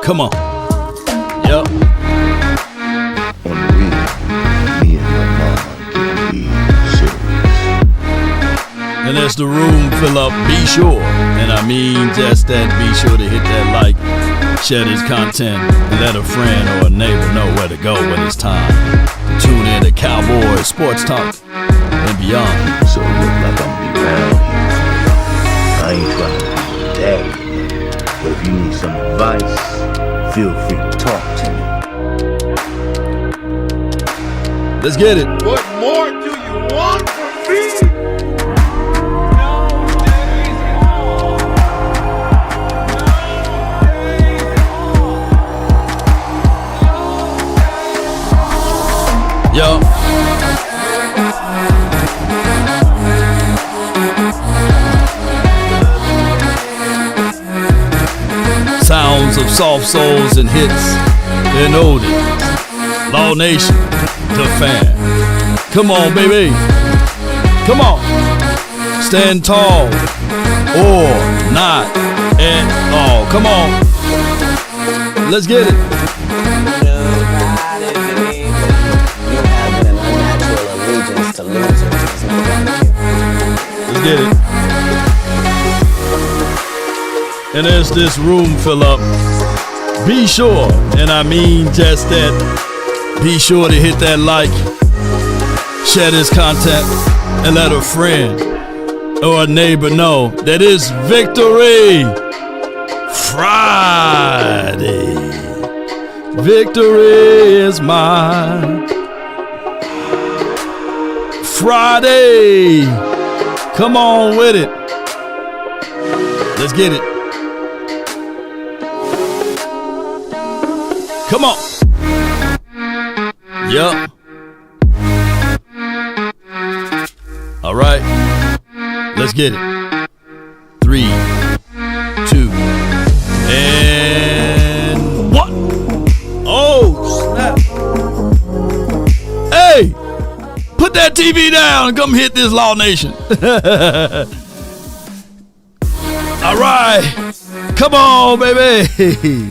Come on. Yep. On the real, me and my mom can be serious. And as the room fill up, be sure, and I mean just that, be sure to hit that like, share this content, and let a friend or a neighbor know where to go when it's time to tune in to Cowboys Sports Talk and beyond. So it look like I'm be around here. I ain't trying to be your daddy, but if you need some advice, feel free to talk to me. Let's get it. What more do you want from me? Yo. Sounds of soft souls and hits and oldies. Law Nation, the fan. Come on, baby. Come on. Stand tall or not at all. Come on. Let's get it. Let's get it. And as this room fill up, be sure, and I mean just that, be sure to hit that like, share this content, and let a friend or a neighbor know that it's Victory Friday. Victory is mine. Friday. Come on with it. Let's get it. Come on. Yup. All right. Let's get it. 3, 2, and 1. Oh, snap. Hey, put that TV down and come hit this Law Nation. All right. Come on, baby.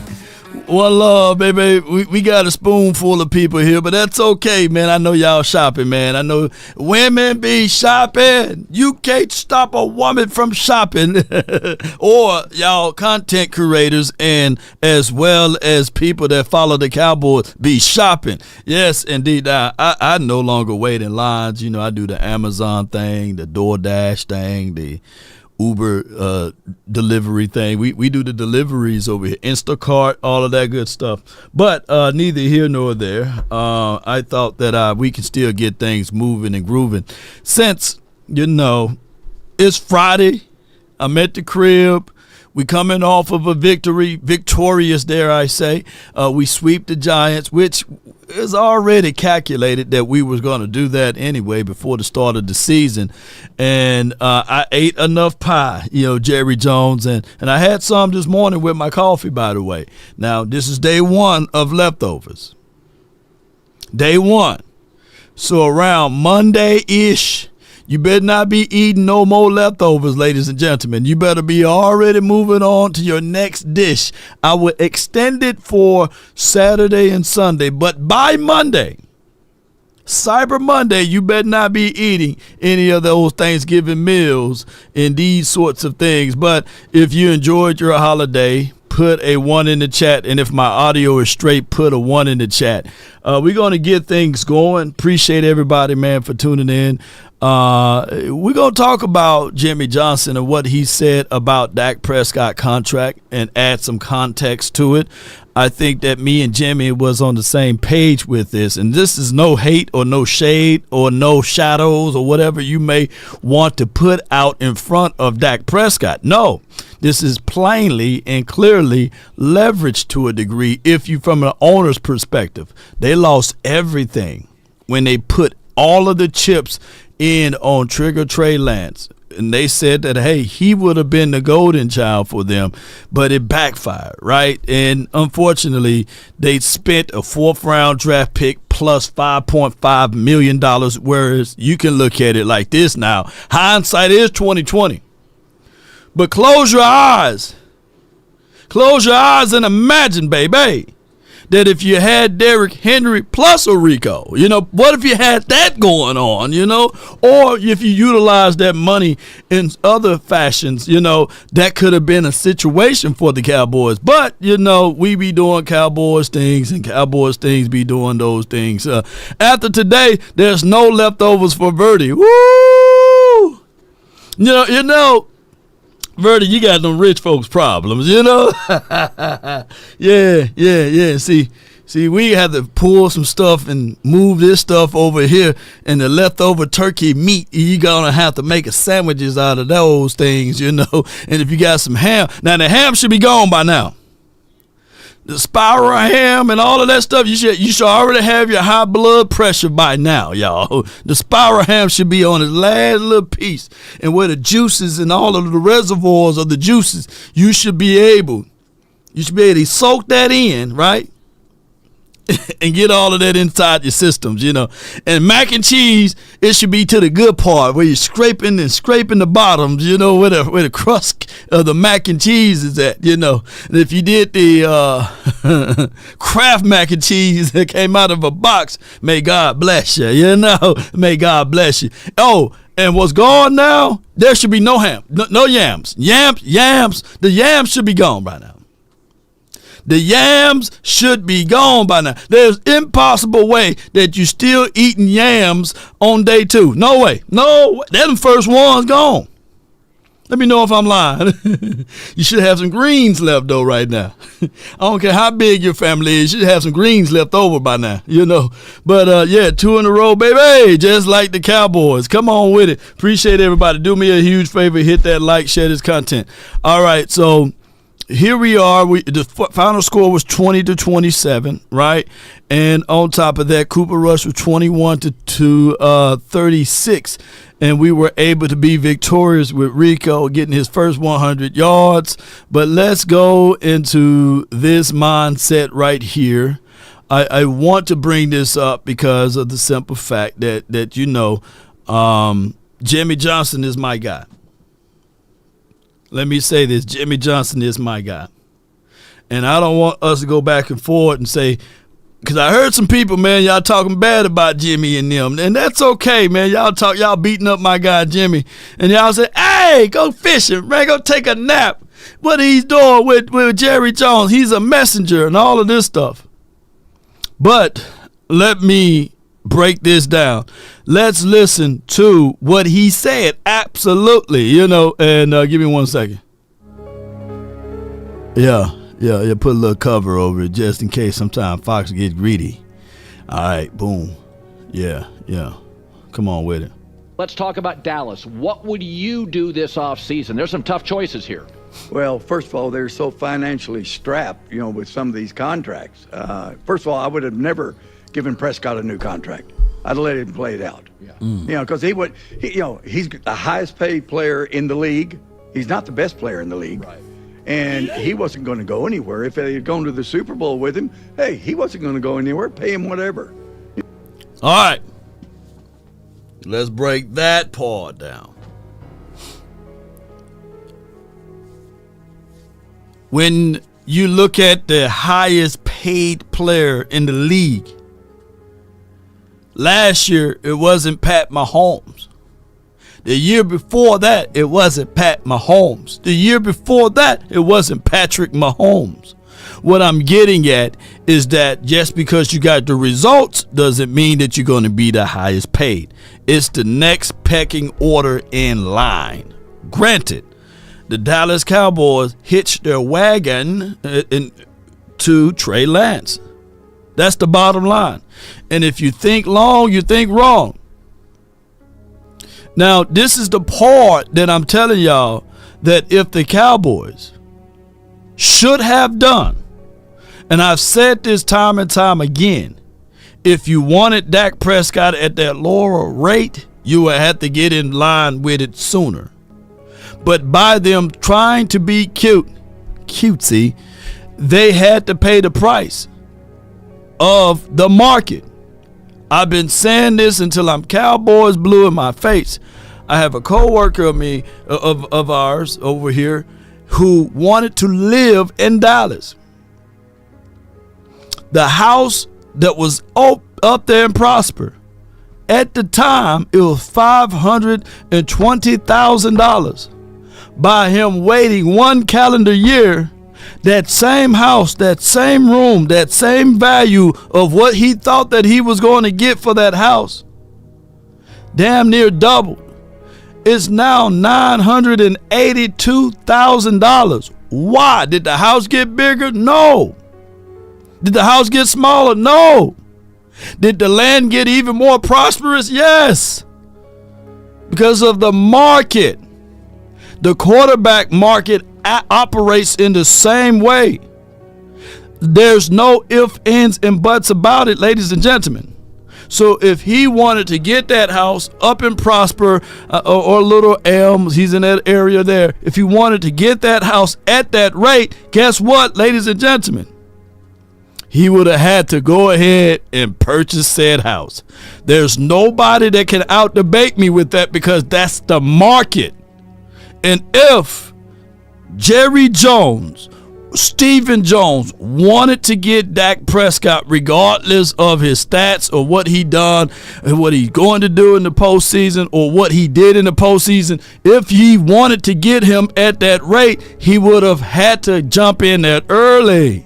One love, baby. We got a spoonful of people here, but that's okay, man. I know y'all shopping, man. I know women be shopping. You can't stop a woman from shopping. Or y'all content creators and as well as people that follow the Cowboys be shopping. Yes, indeed. I no longer wait in lines. You know, I do the Amazon thing, the DoorDash thing, the Uber delivery thing. We do the deliveries over here, Instacart, all of that good stuff. But neither here nor there. I thought that we can still get things moving and grooving. Since, you know, it's Friday, I'm at the crib. We coming off of a victorious, dare I say. We sweep the Giants, which is already calculated that we was going to do that anyway before the start of the season. And I ate enough pie, you know, Jerry Jones, and I had some this morning with my coffee, by the way. Now, this is day one of leftovers. Day one. So around Monday-ish, you better not be eating no more leftovers, ladies and gentlemen. You better be already moving on to your next dish. I would extend it for Saturday and Sunday, but by Monday, Cyber Monday, you better not be eating any of those Thanksgiving meals and these sorts of things. But if you enjoyed your holiday, put a 1 in the chat. And if my audio is straight, put a 1 in the chat. We're going to get things going. Appreciate everybody, man, for tuning in. We're going to talk about Jimmy Johnson and what he said about Dak Prescott contract and add some context to it. I think that me and Jimmy was on the same page with this, and this is no hate or no shade or no shadows or whatever you may want to put out in front of Dak Prescott. No, this is plainly and clearly leveraged to a degree if you from an owner's perspective. They lost everything when they put all of the chips in on Trigger Trey Lance. And they said that, hey, he would have been the golden child for them, but it backfired, right? And unfortunately, they spent a 4th-round draft pick plus $5.5 million, whereas you can look at it like this now. Hindsight is 20/20. But close your eyes. Close your eyes and imagine, baby, that if you had Derrick Henry plus a Rico, what if you had that going on, or if you utilized that money in other fashions, that could have been a situation for the Cowboys. But, we be doing Cowboys things and Cowboys things be doing those things. After today, there's no leftovers for Verdi. Woo! Verdi, you got them rich folks problems, Yeah. See, we have to pull some stuff and move this stuff over here, and the leftover turkey meat, you're going to have to make sandwiches out of those things, And if you got some ham, now the ham should be gone by now. The spiral ham and all of that stuff, you should already have your high blood pressure by now, y'all. The spiral ham should be on its last little piece, and where the juices and all of the reservoirs of the juices, you should be able to soak that in, right? And get all of that inside your systems, And mac and cheese, it should be to the good part where you're scraping the bottoms, where the crust of the mac and cheese is at, And if you did the Kraft mac and cheese that came out of a box, may God bless you, May God bless you. Oh, and what's gone now? There should be no ham, no yams. Yams. The yams should be gone by now. The yams should be gone by now. There's impossible way that you still eating yams on day 2. No way. They're the first ones gone. Let me know if I'm lying. You should have some greens left though right now. I don't care how big your family is. You should have some greens left over by now, But 2 in a row, baby, just like the Cowboys. Come on with it. Appreciate everybody. Do me a huge favor. Hit that like, share this content. All right, so here we are. The final score was 20-27, right? And on top of that, Cooper Rush was 21 to 36, and we were able to be victorious with Rico getting his first 100 yards. But let's go into this mindset right here. I want to bring this up because of the simple fact that Jimmy Johnson is my guy. Let me say this, Jimmy Johnson is my guy. And I don't want us to go back and forth and say, because I heard some people, man, y'all talking bad about Jimmy and them. And that's okay, man. Y'all beating up my guy Jimmy. And y'all say, hey, go fishing, man, go take a nap. What he's doing with Jerry Jones, he's a messenger and all of this stuff. But let me break this down. Let's listen to what he said. Absolutely, and give me 1 second. Yeah, put a little cover over it just in case sometime Fox gets greedy. All right, boom. Yeah. Come on with it. Let's talk about Dallas. What would you do this offseason? There's some tough choices here. Well, first of all, they're so financially strapped, with some of these contracts. First of all, I would have never given Prescott a new contract. I'd let him play it out. Yeah. Because he's the highest paid player in the league. He's not the best player in the league. Right. And he wasn't going to go anywhere. If they had gone to the Super Bowl with him, hey, he wasn't going to go anywhere. Pay him whatever. All right. Let's break that part down. When you look at the highest paid player in the league, last year, it wasn't Pat Mahomes. The year before that, it wasn't Pat Mahomes. The year before that, it wasn't Patrick Mahomes. What I'm getting at is that just because you got the results doesn't mean that you're going to be the highest paid. It's the next pecking order in line. Granted, the Dallas Cowboys hitched their wagon to Trey Lance. That's the bottom line. And if you think long, you think wrong. Now, this is the part that I'm telling y'all that if the Cowboys should have done, and I've said this time and time again, if you wanted Dak Prescott at that lower rate, you would have to get in line with it sooner. But by them trying to be cutesy, they had to pay the price of the market. I've been saying this until I'm Cowboys blue in my face. I have a co-worker of ours over here who wanted to live in Dallas. The house that was up there in Prosper, at the time, it was $520,000. By him waiting 1 calendar year, that same house, that same room, that same value of what he thought that he was going to get for that house, damn near doubled. It's now $982,000. Why? Did the house get bigger? No. Did the house get smaller? No. Did the land get even more prosperous? Yes. Because of the market. The quarterback market operates in the same way. There's no ifs, ands, and buts about it, ladies and gentlemen. So if he wanted to get that house up in Prosper or Little Elms, he's in that area there. If he wanted to get that house at that rate, guess what, ladies and gentlemen? He would have had to go ahead and purchase said house. There's nobody that can out-debate me with that because that's the market. And if Jerry Jones, Stephen Jones wanted to get Dak Prescott regardless of his stats or what he done and what he's going to do in the postseason or what he did in the postseason, if he wanted to get him at that rate, he would have had to jump in there early.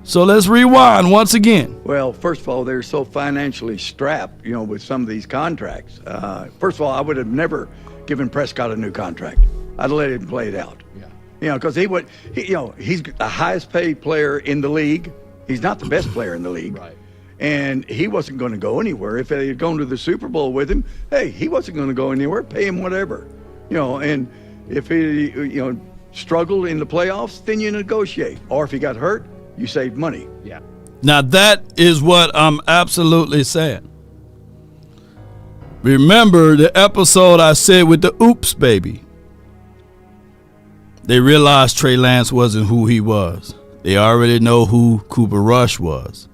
So let's rewind once again. Well, first of all, they're so financially strapped, with some of these contracts. First of all, I would have never given Prescott a new contract. I'd have let him play it out. Because he's the highest paid player in the league. He's not the best player in the league. Right. And he wasn't going to go anywhere. If they had gone to the Super Bowl with him, hey, he wasn't going to go anywhere. Pay him whatever. And if he, struggled in the playoffs, then you negotiate. Or if he got hurt, you save money. Yeah. Now that is what I'm absolutely saying. Remember the episode I said with the oops baby. They realized Trey Lance wasn't who he was. They already know who Cooper Rush was.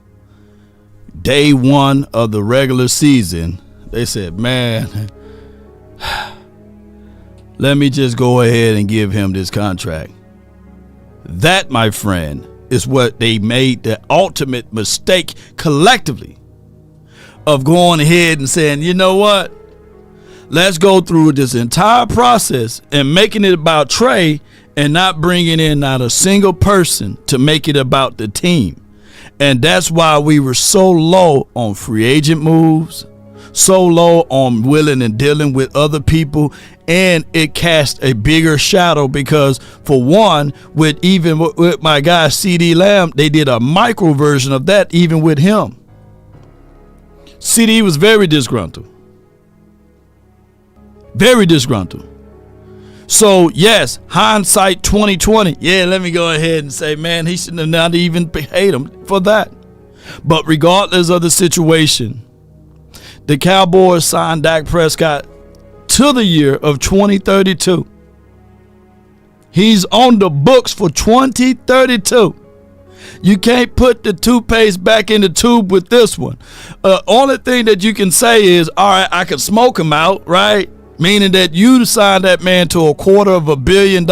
Day one of the regular season, they said, man, let me just go ahead and give him this contract. That, my friend, is what they made the ultimate mistake collectively of going ahead and saying, you know what? Let's go through this entire process and making it about Trey and not bringing in not a single person to make it about the team. And that's why we were so low on free agent moves, so low on willing and dealing with other people, and it cast a bigger shadow because, for one, with my guy CD Lamb, they did a micro version of that even with him. CD was very disgruntled. Very disgruntled. So, yes, hindsight 2020. Yeah, let me go ahead and say, man, he shouldn't have not even paid him for that. But regardless of the situation, the Cowboys signed Dak Prescott to the year of 2032. He's on the books for 2032. You can't put the toothpaste back in the tube with this one. Only thing that you can say is, all right, I can smoke him out, right? Meaning that you signed that man to $250 million,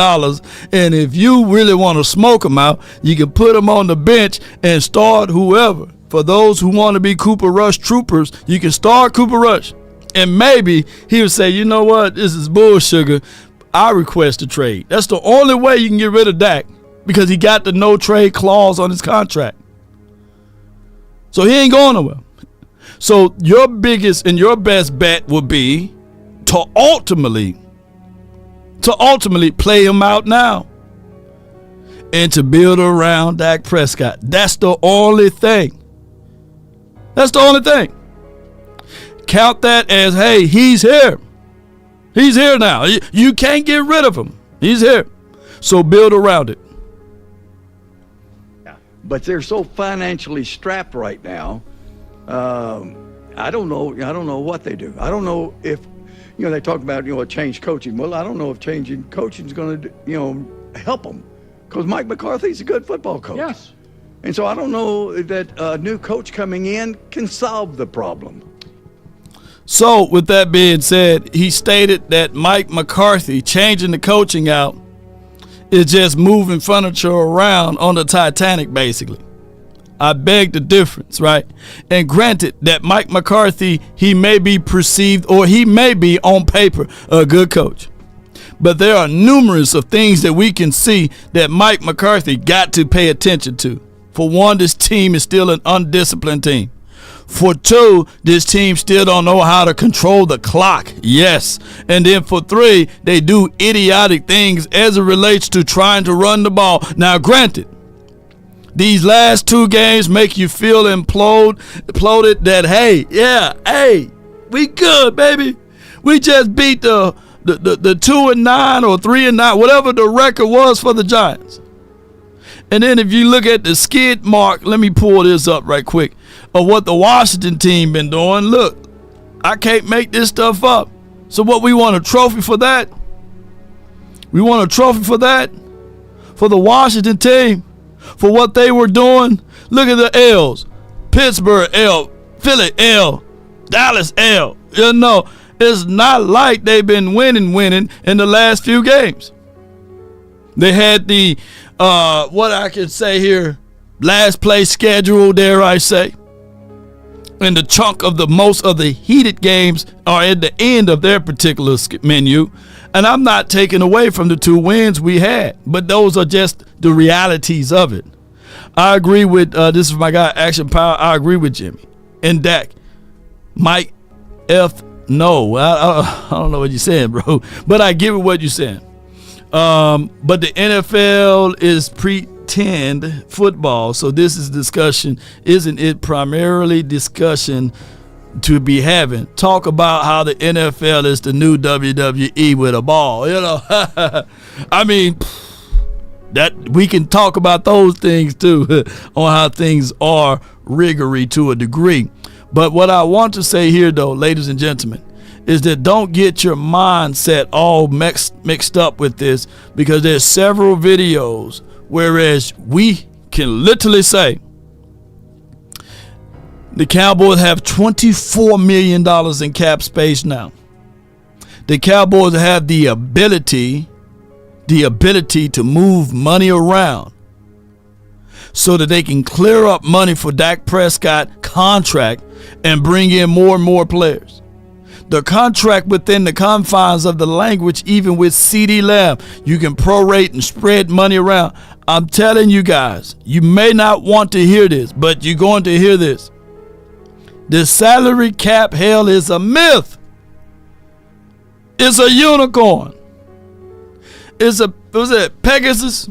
and if you really want to smoke him out, you can put him on the bench and start whoever. For those who want to be Cooper Rush troopers, you can start Cooper Rush. And maybe he would say, you know what, this is bullsugar. I request a trade. That's the only way you can get rid of Dak because he got the no trade clause on his contract. So he ain't going nowhere. So your biggest and your best bet would be to ultimately play him out now and to build around Dak Prescott. That's the only thing. That's the only thing. Count that as, hey, he's here. He's here now. You can't get rid of him. He's here. So build around it. But they're so financially strapped right now. I don't know what they do. I don't know if, they talk about, change coaching. Well, I don't know if changing coaching is going to, help them. Because Mike McCarthy's a good football coach. Yes. And so I don't know that a new coach coming in can solve the problem. So, with that being said, he stated that Mike McCarthy changing the coaching out is just moving furniture around on the Titanic, basically. I beg the difference, right? And granted that Mike McCarthy, he may be perceived or he may be on paper a good coach. But there are numerous of things that we can see that Mike McCarthy got to pay attention to. For one, this team is still an undisciplined team. For two, this team still don't know how to control the clock. Yes. And then for three, they do idiotic things as it relates to trying to run the ball. Now, granted, these last two games make you feel imploded that, hey, we good, baby. We just beat the 2-9 or 3-9, whatever the record was for the Giants. And then if you look at the skid mark, let me pull this up right quick, of what the Washington team been doing. Look, I can't make this stuff up. So what, we want a trophy for that? We want a trophy for that? For the Washington team? For what they were doing? Look at the L's. Pittsburgh L, Philly L, Dallas L. You know, it's not like they've been winning in the last few games. They had the, what I can say here, last place schedule, dare I say. And the chunk of the most of the heated games are at the end of their particular menu. And I'm not taking away from the 2 wins we had, but those are just the realities of it. I agree with, this is my guy, Action Power. I agree with Jimmy and Dak. Mike F. No, I don't know what you're saying, bro, but I give it what you're saying. But the NFL is pretend football, so this is discussion. Isn't it primarily discussion to be having? Talk about how the NFL is the new WWE with a ball, you know. I mean, that we can talk about those things too, on how things are rigorous to a degree. But what I want to say here, though, ladies and gentlemen, is that don't get your mindset all mixed up with this, because there's several videos whereas we can literally say the Cowboys have $24 million in cap space now. The Cowboys have the ability to move money around so that they can clear up money for Dak Prescott contract and bring in more and more players. The contract within the confines of the language, even with CeeDee Lamb, you can prorate and spread money around. I'm telling you guys, you may not want to hear this, but you're going to hear this. The salary cap hell is a myth. It's a unicorn. It's a, was it Pegasus?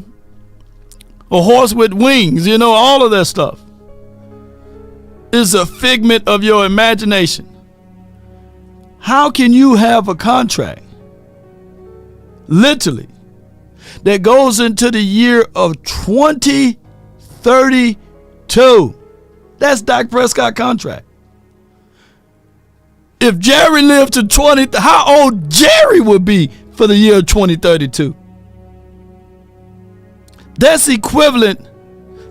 A horse with wings, you know, all of that stuff. It's a figment of your imagination. How can you have a contract, literally, that goes into the year of 2032? That's Dak Prescott contract. If Jerry lived to 20, how old Jerry would be for the year 2032? That's equivalent,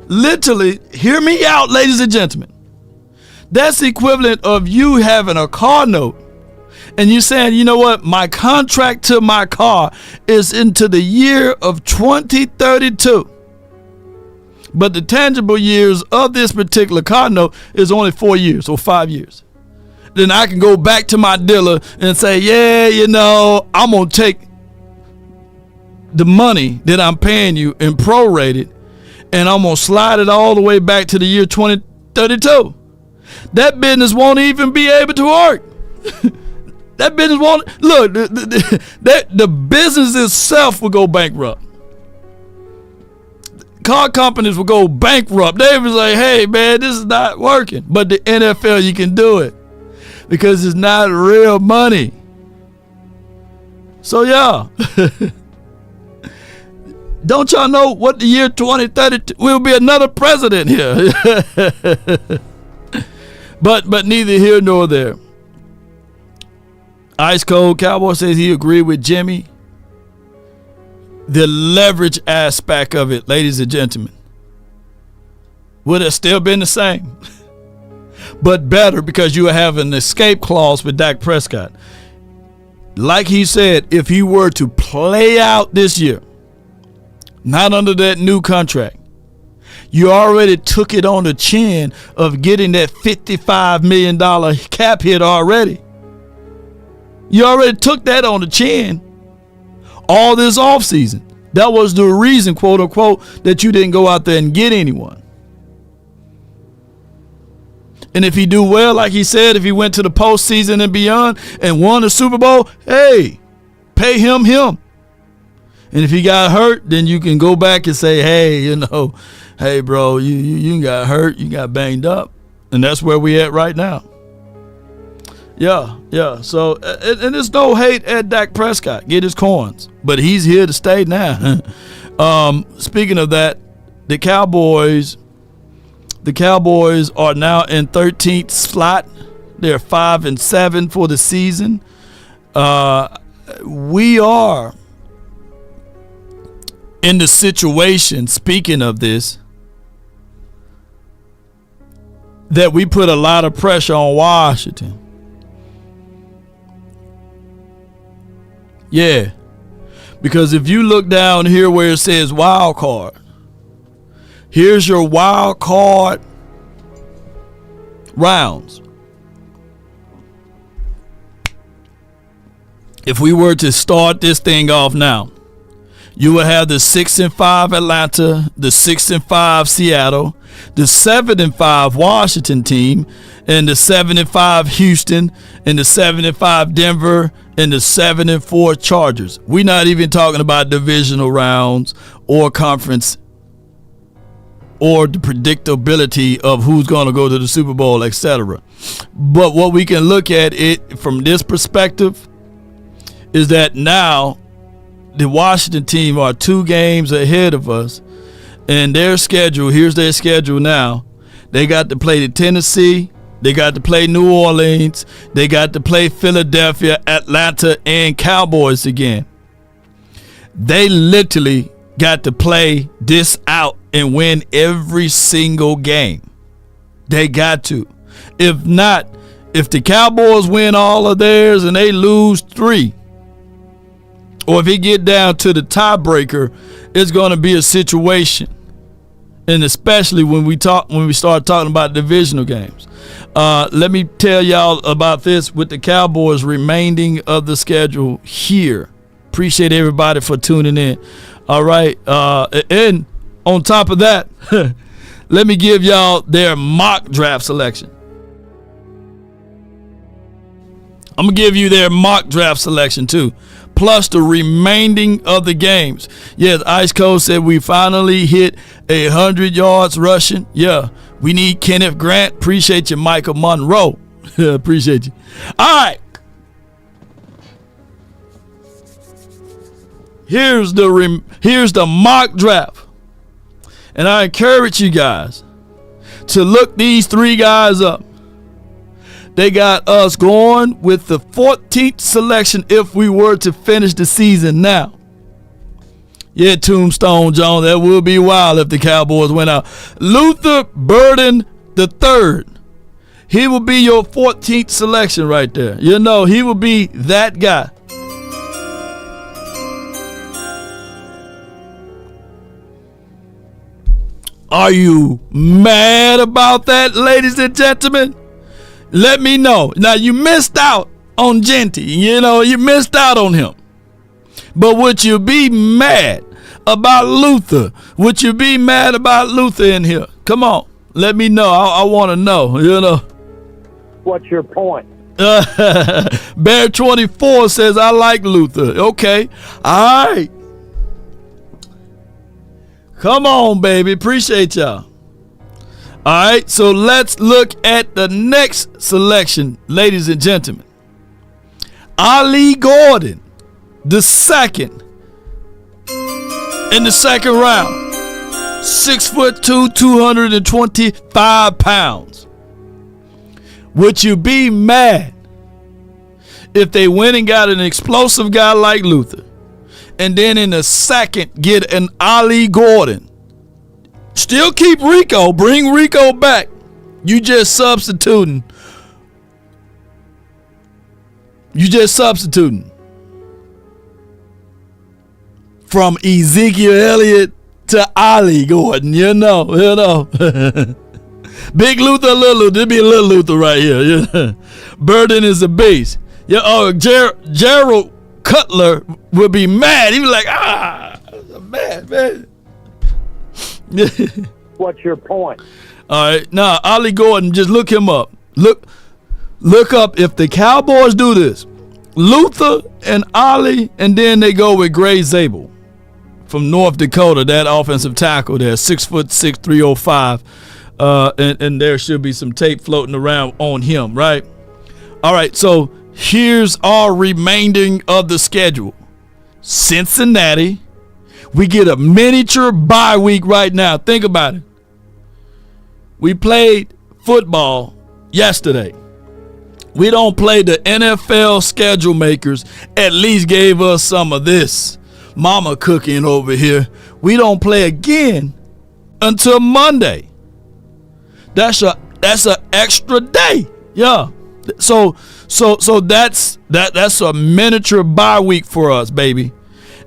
literally, hear me out, ladies and gentlemen. That's equivalent of you having a car note and you saying, you know what, my contract to my car is into the year of 2032. But the tangible years of this particular car note is only 4 years or 5 years. Then I can go back to my dealer and say, yeah, you know, I'm going to take the money that I'm paying you and prorate it, and I'm going to slide it all the way back to the year 2032. That business won't even be able to work. That business won't, look, the business itself will go bankrupt. Car companies will go bankrupt. They will say, hey, man, this is not working. But the NFL, you can do it because it's not real money. So, yeah. Don't y'all know what the year 2030 will be another president here? But neither here nor there. Ice Cold Cowboy says he agreed with Jimmy. The leverage aspect of it, ladies and gentlemen, would have still been the same. but better because you have an escape clause with Dak Prescott. Like he said, if he were to play out this year, not under that new contract, you already took it on the chin of getting that $55 million cap hit already. You already took that on the chin all this offseason. That was the reason, quote unquote, that you didn't go out there and get anyone. And if he do well, like he said, if he went to the postseason and beyond and won the Super Bowl, hey, pay him. And if he got hurt, then you can go back and say, hey, hey, bro, you got hurt, you got banged up. And that's where we at right now. Yeah. So, and there's no hate at Dak Prescott. Get his coins. But he's here to stay now. Speaking of that, the Cowboys are now in 13th slot. They're 5-7 for the season. We are in the situation, speaking of this, that we put a lot of pressure on Washington. Yeah, because if you look down here where it says wild card, here's your wild card rounds. If we were to start this thing off now, you would have the 6-5 Atlanta, the 6-5 Seattle, the 7-5 Washington team, and the 7-5 Houston, and the 7-5 Denver, and the 7-4 Chargers. We're not even talking about divisional rounds or conference or the predictability of who's going to go to the Super Bowl, etc. But what we can look at it from this perspective is that now the Washington team are 2 games ahead of us, and their schedule, here's their schedule now. They got to play the Tennessee, they got to play New Orleans, they got to play Philadelphia, Atlanta, and Cowboys again. They literally got to play this out and win every single game. They got to. If not, if the Cowboys win all of theirs and they lose 3, or if it get down to the tiebreaker, it's going to be a situation. And especially when we start talking about divisional games. Let me tell y'all about this with the Cowboys remaining of the schedule here. Appreciate everybody for tuning in. All right. And on top of that, let me give y'all their mock draft selection. I'm going to give you their mock draft selection too, plus the remaining of the games. Yes, Ice Cold said we finally hit 100 yards rushing. Yeah, we need Kenneth Grant. Appreciate you, Michael Monroe. Appreciate you. All right. Here's the mock draft. And I encourage you guys to look these 3 guys up. They got us going with the 14th selection if we were to finish the season now. Yeah, Tombstone Jones, that would be wild if the Cowboys went out. Luther Burden III. He will be your 14th selection right there. You know, he will be that guy. Are you mad about that, ladies and gentlemen? Let me know. Now, you missed out on Genty. You missed out on him. But would you be mad about Luther? Would you be mad about Luther in here? Come on. Let me know. I want to know, What's your point? Bear 24 says, I like Luther. Okay. All right. Come on, baby. Appreciate y'all. All right, so let's look at the next selection, ladies and gentlemen. Ali Gordon, the second in the second round. 6'2", 225 pounds. Would you be mad if they went and got an explosive guy like Luther, and then in the second get an Ali Gordon? Still keep Rico. Bring Rico back. You just substituting. From Ezekiel Elliott to Ollie Gordon, you know. Big Luther, little Luther. There'd be a little Luther right here. Burden is a beast. Gerald Cutler would be mad. He'd be like, man. What's your point? All right, now Ollie Gordon, just look him up. Look up if the Cowboys do this. Luther and Ollie, and then they go with Gray Zabel from North Dakota, that offensive tackle there, 6'6", 305. And there should be some tape floating around on him, right? All right, so here's our remaining of the schedule. Cincinnati. We get a miniature bye week right now. Think about it. We played football yesterday. We don't play the NFL schedule makers. At least gave us some of this mama cooking over here. We don't play again until Monday. That's an extra day. Yeah. So that's a miniature bye week for us, baby.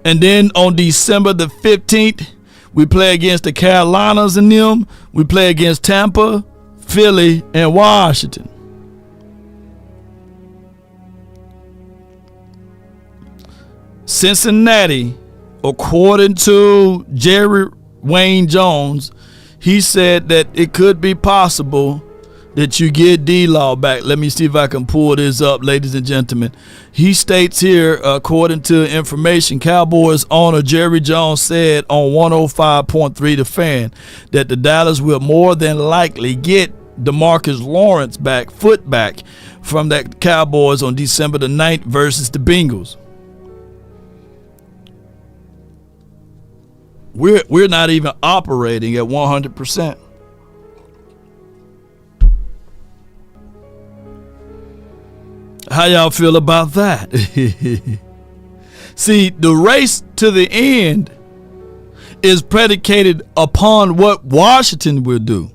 And then on December the 15th, we play against the Carolinas and them. We play against Tampa, Philly, and Washington. Cincinnati, according to Jerry Wayne Jones, he said that it could be possible that you get D-Law back. Let me see if I can pull this up, ladies and gentlemen. He states here, according to information, Cowboys owner Jerry Jones said on 105.3 The Fan that the Dallas will more than likely get DeMarcus Lawrence back, foot back, from that Cowboys on December the 9th versus the Bengals. We're not even operating at 100%. How y'all feel about that? See, the race to the end is predicated upon what Washington will do.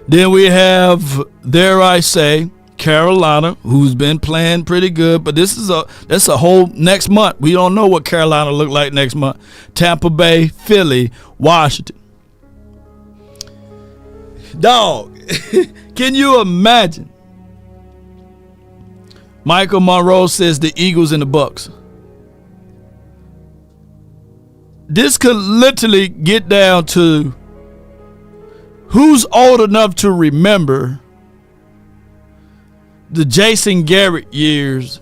Then we have, dare I say, Carolina, who's been playing pretty good, but that's a whole next month. We don't know what Carolina look like next month. Tampa Bay, Philly, Washington. Dog, can you imagine? Michael Monroe says the Eagles and the Bucks. This could literally get down to who's old enough to remember the Jason Garrett years,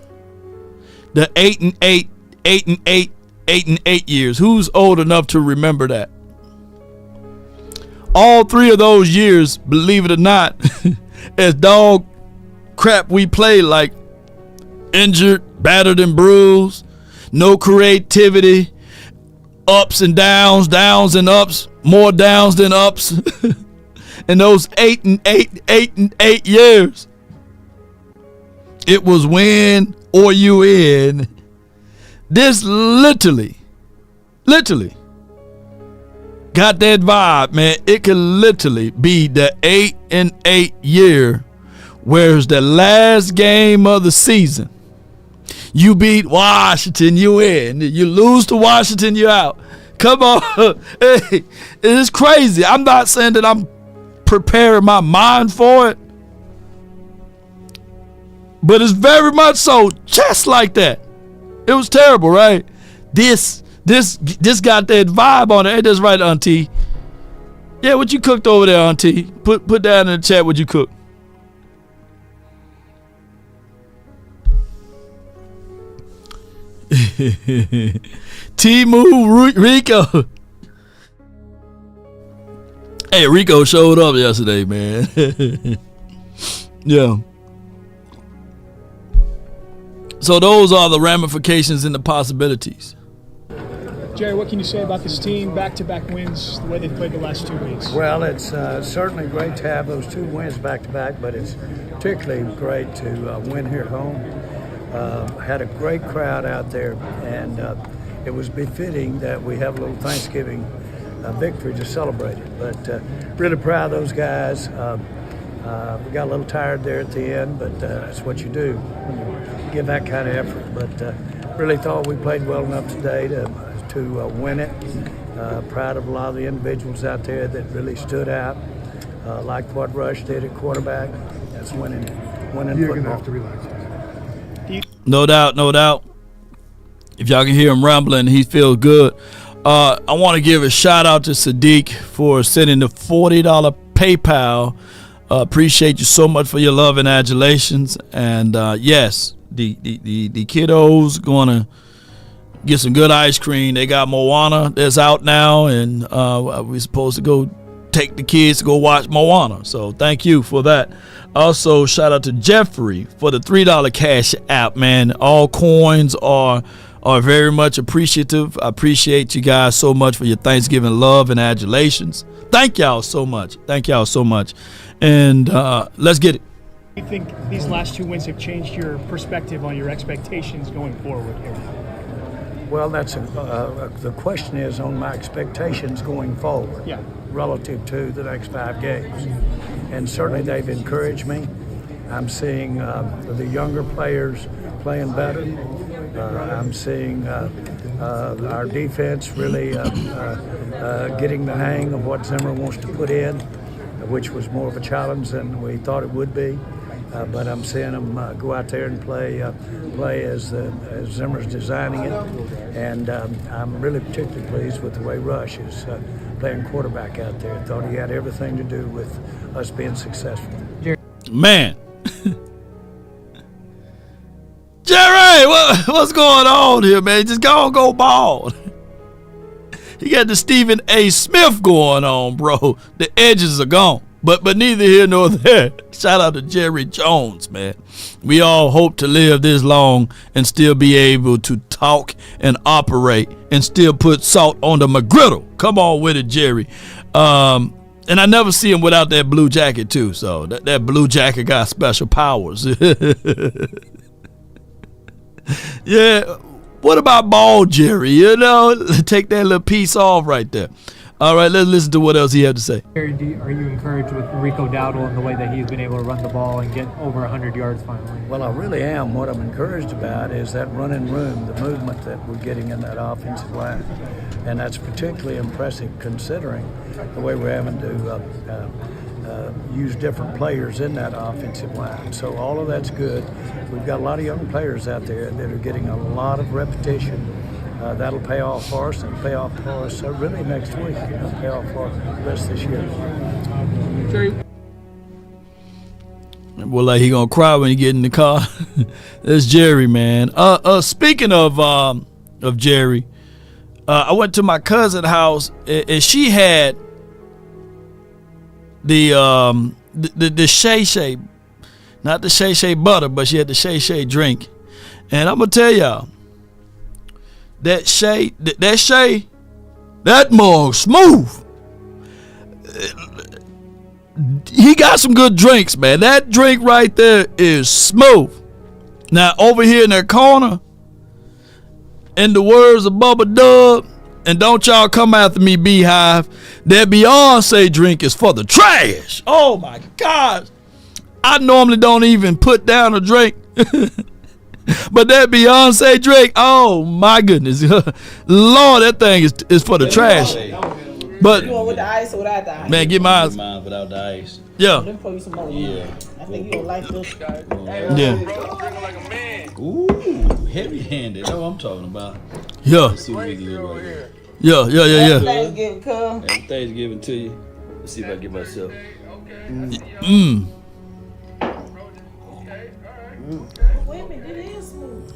the 8-8, 8-8, 8-8 years. Who's old enough to remember that? All three of those years, believe it or not, as dog crap we played, like injured, battered and bruised, no creativity, ups and downs, downs and ups, more downs than ups. In those 8-8 years, it was win or you in. This literally got that vibe, man. It could literally be the 8-8 year, whereas the last game of the season, you beat Washington, you in. You lose to Washington, you out. Come on. Hey, it's crazy. I'm not saying that I'm preparing my mind for it, but it's very much so just like that. It was terrible, right? This got that vibe on it. That's right, Auntie. Yeah, what you cooked over there, Auntie? Put down in the chat what you cooked. Timu Rico. Hey, Rico showed up yesterday, man. Yeah. So those are the ramifications and the possibilities. Jerry, what can you say about this team? Back-to-back wins, the way they've played the last 2 weeks. Well, it's certainly great to have those 2 wins back-to-back, but it's particularly great to win here at home. Had a great crowd out there, and it was befitting that we have a little Thanksgiving a victory to celebrate it. But really proud of those guys. We got a little tired there at the end, but that's what you do when you give that kind of effort. But really thought we played well enough today to win it. Proud of a lot of the individuals out there that really stood out, like what Rush did at quarterback. That's winning football. You're going to have to relax. No doubt. If y'all can hear him rumbling, he feels good. I want to give a shout out to Sadiq for sending the $40 PayPal. Appreciate you so much for your love and adulations. And yes, the kiddos going to get some good ice cream. They got Moana that's out now, and we're supposed to go take the kids to go watch Moana. So thank you for that. Also, shout out to Jeffrey for the $3 cash app, man. All coins are very much appreciative. I appreciate you guys so much for your Thanksgiving love and adulations. Thank y'all so much. And let's get it. Do you think these last 2 wins have changed your perspective on your expectations going forward here? Well, that's the question is on my expectations going forward. Yeah. Relative to the next 5 games. And certainly they've encouraged me. I'm seeing the younger players playing better. I'm seeing our defense really getting the hang of what Zimmer wants to put in, which was more of a challenge than we thought it would be. But I'm seeing them go out there and play as Zimmer's designing it. And I'm really particularly pleased with the way Rush is playing quarterback out there. Thought he had everything to do with us being successful. Man. Jerry, what's going on here, man? Just go bald. You got the Stephen A. Smith going on, bro. The edges are gone. But neither here nor there. Shout out to Jerry Jones, man. We all hope to live this long and still be able to talk and operate and still put salt on the McGriddle. Come on with it, Jerry. And I never see him without that blue jacket, too. So that blue jacket got special powers. Yeah. What about bald Jerry? You know, take that little piece off right there. All right, let's listen to what else he had to say. Are you encouraged with Rico Dowdle and the way that he's been able to run the ball and get over 100 yards finally? Well, I really am. What I'm encouraged about is that running room, the movement that we're getting in that offensive line. And that's particularly impressive considering the way we're having to use different players in that offensive line. So all of that's good. We've got a lot of young players out there that are getting a lot of repetition. That'll pay off for us and pay off for us really next week. It'll pay off for the rest of this year. Jerry. Well, like he gonna cry when he get in the car. That's Jerry, man. Speaking of Jerry, I went to my cousin's house and she had the Shay Shay, not the Shay Shay butter, but she had the Shay Shay drink. And I'm gonna tell y'all, that Shay, that mug smooth. He got some good drinks, man. That drink right there is smooth. Now over here in that corner, in the words of Bubba Dub, and don't y'all come after me, Beehive, that Beyonce drink is for the trash. Oh my gosh. I normally don't even put down a drink. But that Beyonce drink, oh my goodness. Lord, that thing is for the trash. But you want with the ice or without the ice? Man, get mine without the ice. Yeah. Let me pour you some more. Yeah. I think you'll like this. Yeah. Ooh, heavy-handed. That's what I'm talking about. Yeah. Let's see what we can do right here. Yeah. Thanksgiving come. Happy Thanksgiving to you. Let's see if I can get myself. Wait a minute, it is smooth.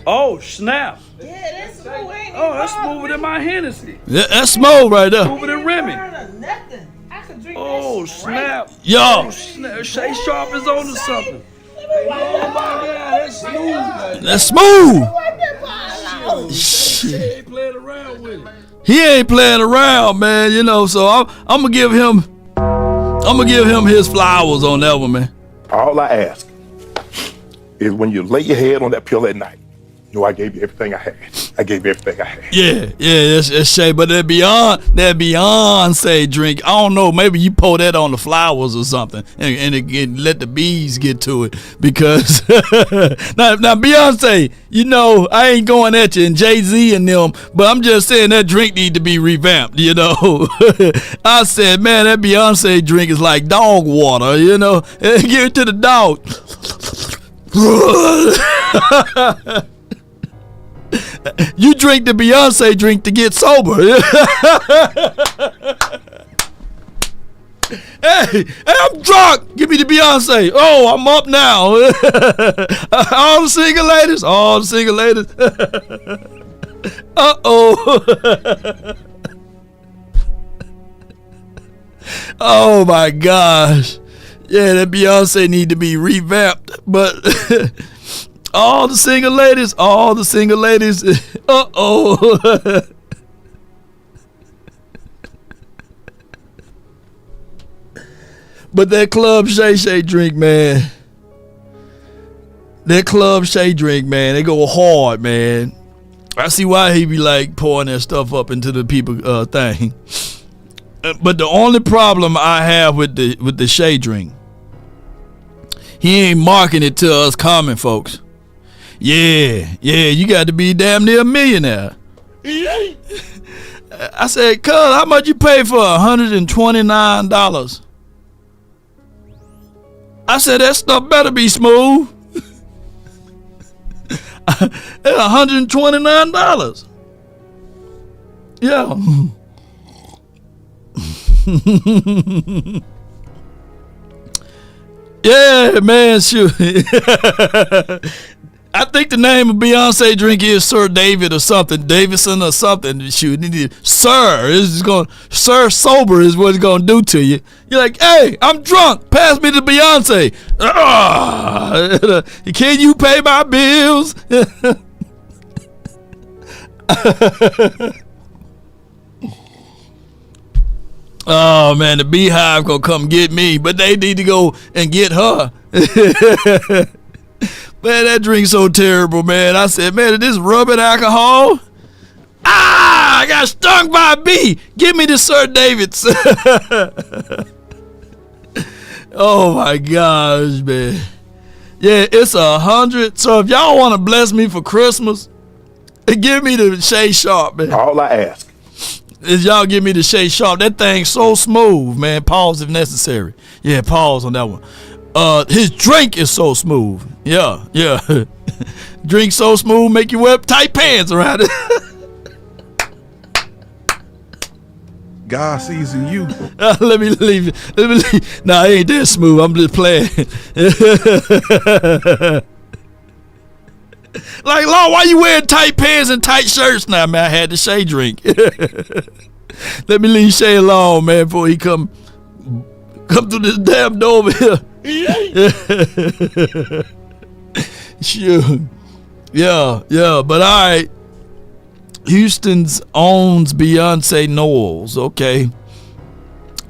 Oh, snap. Yeah, that's smooth. Oh, that's smoother than my Hennessy. Yeah, that's smooth right there. Smoother than Remy. Nothing. I could drink Oh, that snap. Yo. Shay Sharp is on to something. Oh my God, that's smooth. That's smooth. He ain't playing around with it. He ain't playing around, man. You know, so I'm gonna give him his flowers on that one, man. All I ask is when you lay your head on that pillow at night, No, I gave you everything I had. I gave you everything I had. Yeah, that's Shay. But that Beyonce drink, I don't know, maybe you pour that on the flowers or something and let the bees get to it. Because now Beyonce, you know, I ain't going at you and Jay-Z and them, but I'm just saying that drink need to be revamped, you know. I said, man, that Beyonce drink is like dog water, you know. Give it to the dog. You drink the Beyonce drink to get sober. Hey, I'm drunk. Give me the Beyonce. Oh, I'm up now. All the single ladies. Uh-oh. Oh, my gosh. Yeah, that Beyonce need to be revamped. But all the single ladies. Uh-oh. But that Club Shay drink, man. They go hard, man. I see why he be like pouring that stuff up into the people thing. But the only problem I have with the Shay drink, he ain't marketing it to us common folks. Yeah, you got to be damn near a millionaire. I said, cuz, how much you pay for $129? I said, that stuff better be smooth. That's $129. Yeah. Yeah, man, shoot. I think the name of Beyonce drink is Sir David or something, Davidson or something. Shoot, Sir Sober is what it's gonna do to you. You're like, hey, I'm drunk. Pass me the Beyonce. Can you pay my bills? Oh man, the Beehive gonna come get me, but they need to go and get her. Man, that drink's so terrible, man. I said, man, is this rubbing alcohol? I got stung by a bee. Give me the Sir David's. Oh my gosh, man. Yeah, it's 100. So if y'all want to bless me for Christmas, give me the Shay Sharp, man. All I ask is y'all give me the Shay Sharp. That thing's so smooth, man. Pause if necessary. Yeah, pause on that one. His drink is so smooth. Yeah. Drink so smooth, make you wear tight pants around it. God sees in you. Let me leave. Nah, it ain't that smooth. I'm just playing. Like, Lord, why you wearing tight pants and tight shirts now, man? I had the Shay drink. Let me leave Shay alone, man, before he come through this damn door over here. Sure. Yeah, but all right. Houston's owns Beyonce Knowles, okay.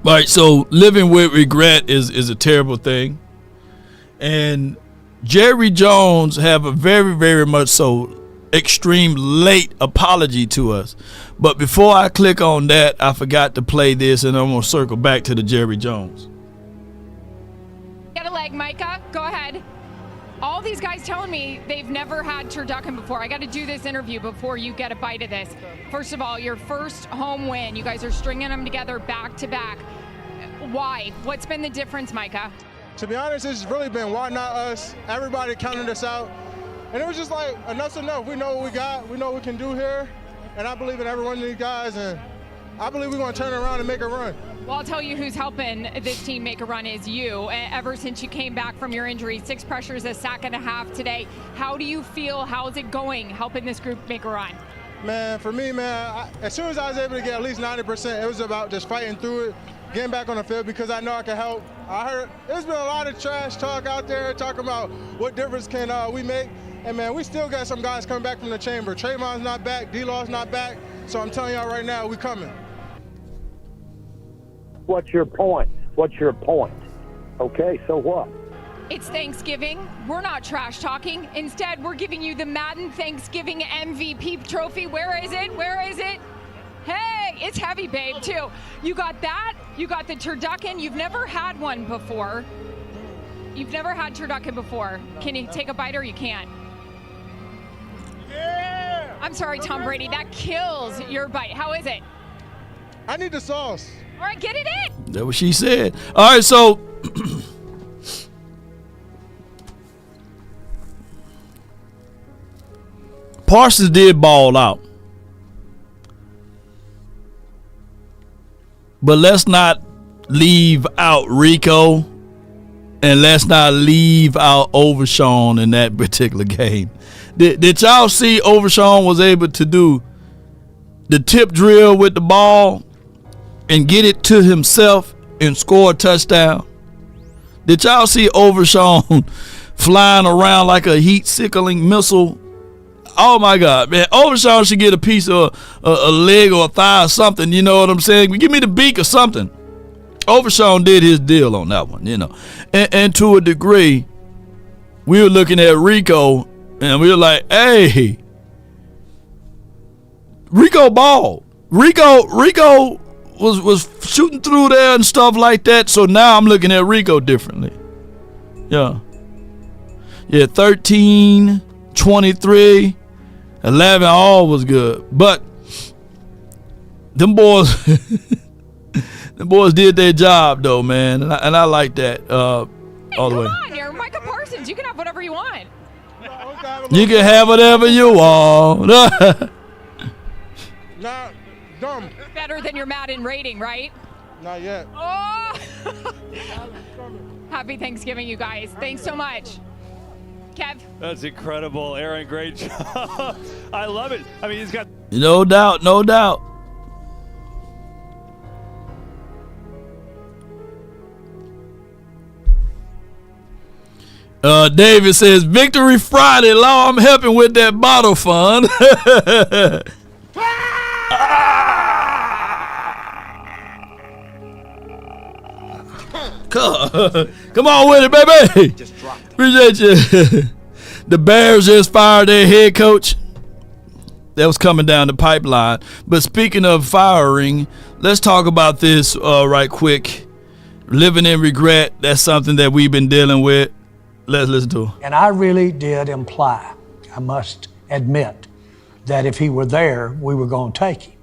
All right, so living with regret is a terrible thing. And Jerry Jones have a very, very much so extreme late apology to us. But before I click on that, I forgot to play this, and I'm going to circle back to the Jerry Jones. Get a leg, Micah. Go ahead. All these guys telling me they've never had turducken before. I got to do this interview before you get a bite of this. First of all, your first home win. You guys are stringing them together back to back. Why? What's been the difference, Micah? To be honest, it's really been why not us. Everybody counted us out. And it was just like, enough's enough. We know what we got. We know what we can do here. And I believe in every one of these guys. And I believe we're going to turn around and make a run. Well, I'll tell you who's helping this team make a run is you. Ever since you came back from your injury, 6 pressures, a sack and a half today. How do you feel? How's it going helping this group make a run? Man, for me, man, as soon as I was able to get at least 90%, it was about just fighting through it, getting back on the field because I know I can help. I heard there's been a lot of trash talk out there talking about what difference can we make. And, man, we still got some guys coming back from the chamber. Trayvon's not back. D-Law's not back. So I'm telling y'all right now, we coming. What's your point? Okay, so what? It's Thanksgiving. We're not trash talking. Instead, we're giving you the Madden Thanksgiving MVP trophy. Where is it? Where is it? Hey, it's heavy, babe, too. You got that. You got the turducken. You've never had one before. You've never had turducken before. Can you take a bite or you can't? Yeah! I'm sorry, Tom Brady. That kills your bite. How is it? I need the sauce. All right, get it in. That's what she said. All right, so Parsons did ball out. But let's not leave out Rico, and let's not leave out Overshawn in that particular game. Did y'all see Overshawn was able to do the tip drill with the ball and get it to himself and score a touchdown? Did y'all see Overshawn flying around like a heat-sickling missile? Oh, my God, man. Overshawn should get a piece of a leg or a thigh or something, you know what I'm saying? Give me the beak or something. Overshawn did his deal on that one, you know. And to a degree, we were looking at Rico, and we were like, hey, Rico ball. Rico was shooting through there and stuff like that, so now I'm looking at Rico differently. Yeah, 13, 23, 11, all was good. But them boys them boys did their job, though, man. And I like that all the way. Come on, you're Micah Parsons. You can have whatever you want. You can have whatever you want. Nah, dumb. Better than your Madden rating, right? Not yet. Oh! Happy Thanksgiving, you guys. Thanks so much. Kev? That's incredible, Aaron. Great job. I love it. I mean, he's got... No doubt, no doubt. David says, Victory Friday, Law, I'm helping with that bottle fund. Come on with it, baby. Appreciate you. The Bears just fired their head coach. That was coming down the pipeline. But speaking of firing, let's talk about this right quick. Living in regret, that's something that we've been dealing with. Let's listen to it. And I really did imply, I must admit, that if he were there, we were going to take him.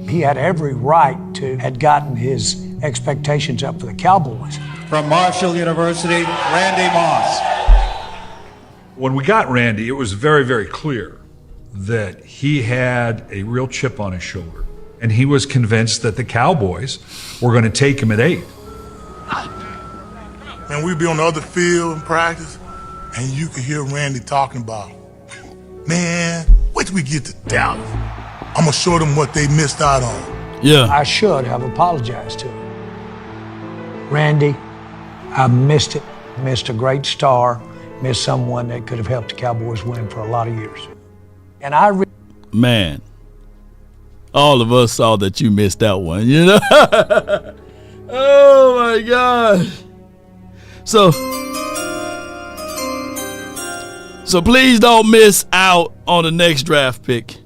He had every right to had gotten his expectations up for the Cowboys. From Marshall University, Randy Moss. When we got Randy, it was very, very clear that he had a real chip on his shoulder. And he was convinced that the Cowboys were going to take him at 8. And we'd be on the other field in practice, and you could hear Randy talking about, man, wait till we get to Dallas. I'm going to show them what they missed out on. Yeah. I should have apologized to him. Randy, I missed it. Missed a great star. Missed someone that could have helped the Cowboys win for a lot of years. And man, all of us saw that you missed that one, you know? Oh, my God. So please don't miss out on the next draft pick.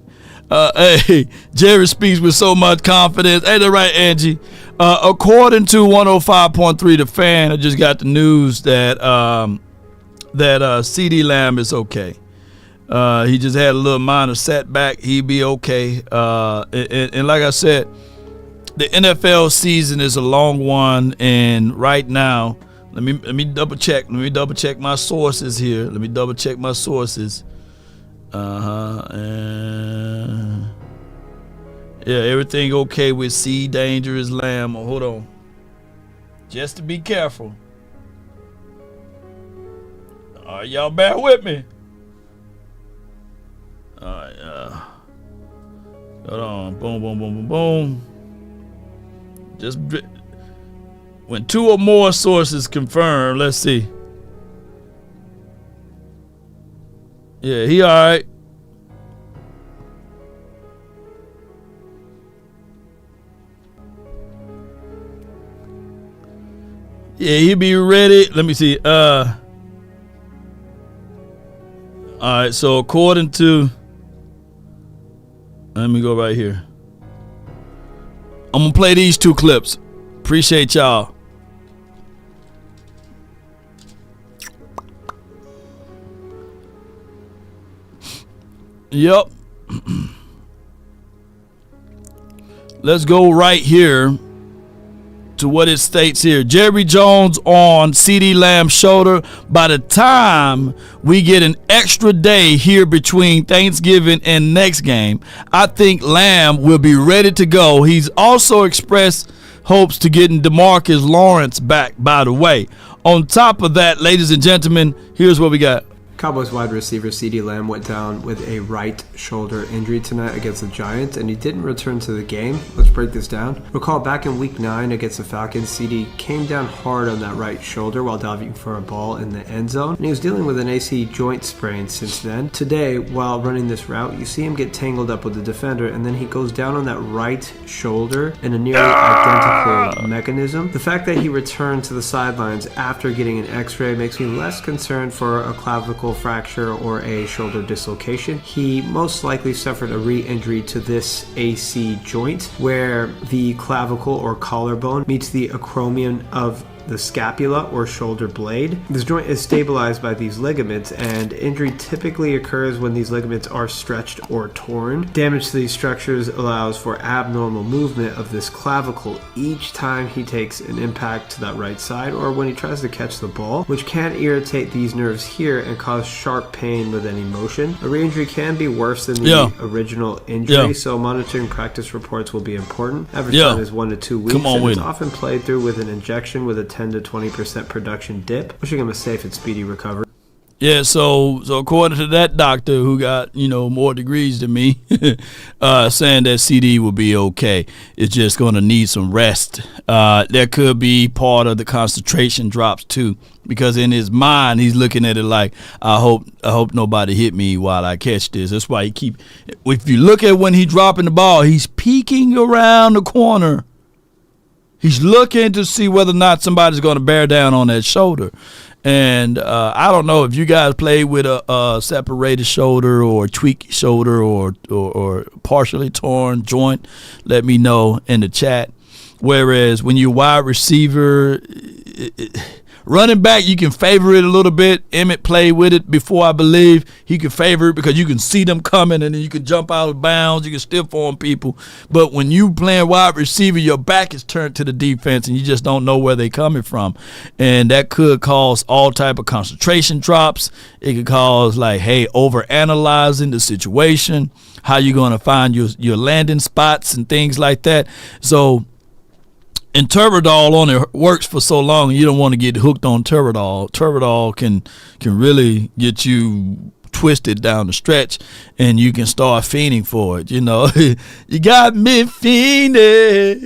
Hey, Jerry speaks with so much confidence. Ain't that right, Angie? According to 105.3 The Fan, I just got the news that CeeDee Lamb is okay. He just had a little minor setback. He'd be okay. And like I said, the NFL season is a long one, and right now, let me double check. Let me double check my sources here. Let me double check my sources. Yeah, everything okay with C. Dangerous Lamb. Oh, hold on. Just to be careful. All right, y'all bear with me. All right, hold on. Boom, boom, boom, boom, boom. Just when 2 or more sources confirm, let's see. Yeah, he all right. Yeah, he'll be ready. Let me see. All right, so according to, let me go right here. I'm gonna play these 2 clips. Appreciate y'all. Yep. Let's go right here to what it states here. Jerry Jones on CeeDee Lamb's shoulder. By the time we get an extra day here between Thanksgiving and next game, I think Lamb will be ready to go. He's also expressed hopes to getting DeMarcus Lawrence back, by the way. On top of that, ladies and gentlemen, here's what we got. Cowboys wide receiver CeeDee Lamb went down with a right shoulder injury tonight against the Giants, and he didn't return to the game. Let's break this down. Recall back in Week 9 against the Falcons, CeeDee came down hard on that right shoulder while diving for a ball in the end zone, and he was dealing with an AC joint sprain since then. Today, while running this route, you see him get tangled up with the defender, and then he goes down on that right shoulder in a nearly identical mechanism. The fact that he returned to the sidelines after getting an x-ray makes me less concerned for a clavicle fracture or a shoulder dislocation. He most likely suffered a re-injury to this AC joint where the clavicle or collarbone meets the acromion of the scapula or shoulder blade. This joint is stabilized by these ligaments, and injury typically occurs when these ligaments are stretched or torn. Damage to these structures allows for abnormal movement of this clavicle each time he takes an impact to that right side or when he tries to catch the ball, which can irritate these nerves here and cause sharp pain with any motion. A re-injury can be worse than the original injury, so monitoring practice reports will be important. Average time is 1 to 2 weeks, and it's often played through with an injection with a 10 to 20% production dip, wishing him a safe and speedy recovery. Yeah, so according to that doctor who got, more degrees than me, saying that CeeDee will be okay. It's just going to need some rest. There could be part of the concentration drops too, because in his mind he's looking at it like, I hope nobody hit me while I catch this. That's why if you look at when he's dropping the ball, he's peeking around the corner. He's looking to see whether or not somebody's going to bear down on that shoulder. And I don't know if you guys play with a separated shoulder or tweaked shoulder or partially torn joint. Let me know in the chat. Whereas when you're wide receiver, running back, you can favor it a little bit. Emmett played with it before, I believe. He could favor it because you can see them coming and then you can jump out of bounds. You can stiff arm people. But when you playing wide receiver, your back is turned to the defense and you just don't know where they're coming from. And that could cause all type of concentration drops. It could cause overanalyzing the situation, how you're going to find your landing spots and things like that. So, and Turbidol only works for so long, and you don't want to get hooked on Turbidol. Turbidol can really get you twisted down the stretch, and you can start fiending for it. You got me fiending.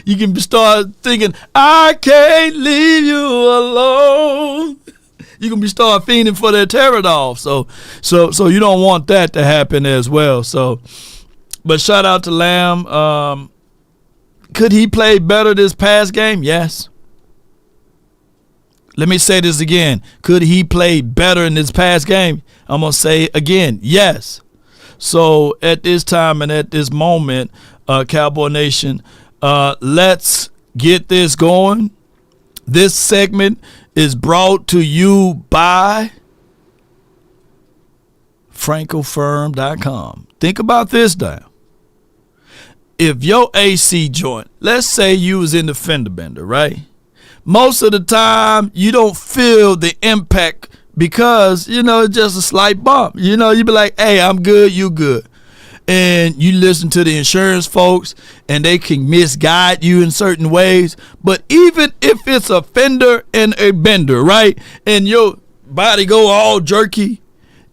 You can start thinking, I can't leave you alone. You can start fiending for that Turbidol. So you don't want that to happen as well. So, but shout out to Lamb. Could he play better this past game? Yes. Let me say this again. Could he play better in this past game? I'm going to say again, yes. So at this time and at this moment, Cowboy Nation, let's get this going. This segment is brought to you by FrenkelFirm.com. Think about this now. If your AC joint, let's say you was in the fender bender, right? Most of the time, you don't feel the impact because, it's just a slight bump. You be like, hey, I'm good, you good. And you listen to the insurance folks, and they can misguide you in certain ways. But even if it's a fender and a bender, right, and your body go all jerky,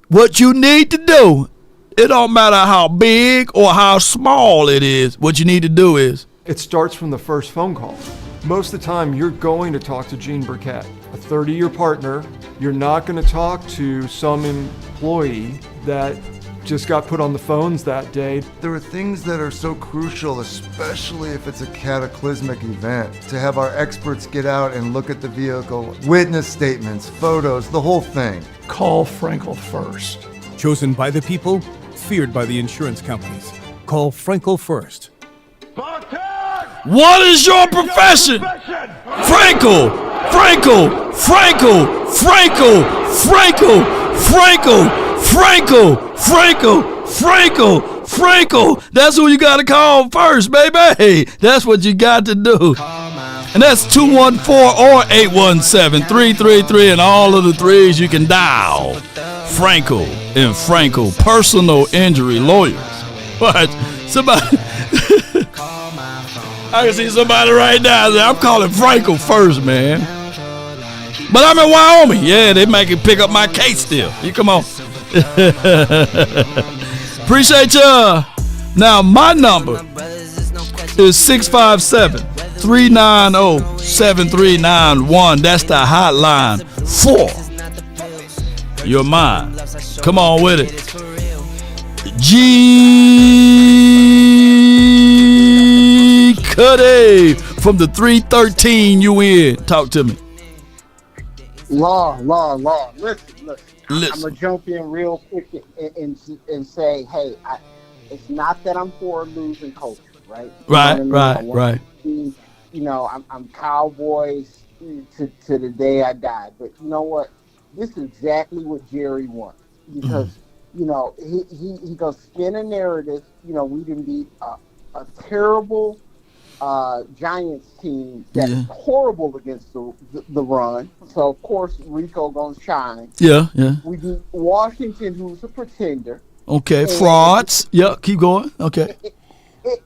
what you need to do, it don't matter how big or how small it is. What you need to do is, it starts from the first phone call. Most of the time, you're going to talk to Gene Burkett, a 30-year partner. You're not going to talk to some employee that just got put on the phones that day. There are things that are so crucial, especially if it's a cataclysmic event, to have our experts get out and look at the vehicle, witness statements, photos, the whole thing. Call Frenkel first. Chosen by the people, feared by the insurance companies. Call Frenkel first. What is your profession? Frenkel, Frenkel, Frenkel, Frenkel, Frenkel, Frenkel, Frenkel, Frenkel, Frenkel, Frenkel. That's who you got to call first, baby. That's what you got to do. And that's 214 or 817-333, and all of the threes you can dial. Frenkel and Frenkel, personal injury lawyers. What? Somebody. I can see somebody right now. I'm calling Frenkel first, man. But I'm in Wyoming. Yeah, they make it pick up my case still. You come on. Appreciate ya. Now, my number is 657-390-7391. That's the hotline for your mind. Come on with it. G Cuddy from the 313 you in. Talk to me. Law. Listen. I'm going to jump in real quick and say, hey, it's not that I'm for a losing culture, right? Right. You know, I'm Cowboys to the day I die. But you know what? This is exactly what Jerry wants. Because, you know, he goes spin a narrative. You know, we didn't beat a terrible Giants team that's horrible against the run. So, of course, Rico gonna shine. Yeah. We beat Washington, who's a pretender. Okay, frauds. Keep going. Okay.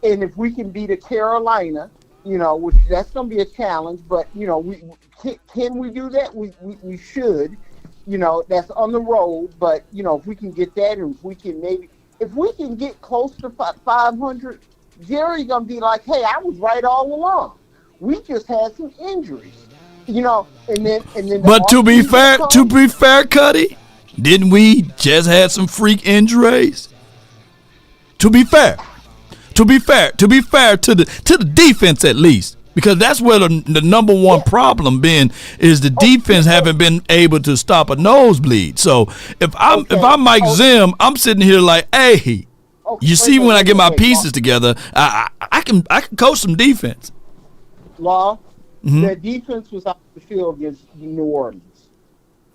And if we can beat a Carolina, you know, which that's gonna be a challenge, but you know, can we do that? We should. You know, that's on the road, but you know, if we can get that, and if we can get close to 500. Jerry gonna be like, hey, I was right all along. We just had some injuries, you know, and then. But to be fair, Cuddy, didn't we just had some freak injuries? To be fair to the defense at least, because that's where the number one problem been is the defense haven't been able to stop a nosebleed. So if I'm Mike Zim, I'm sitting here like, hey. You see, when I get my pieces together, I can coach some defense. Law, that defense was out the field against New Orleans.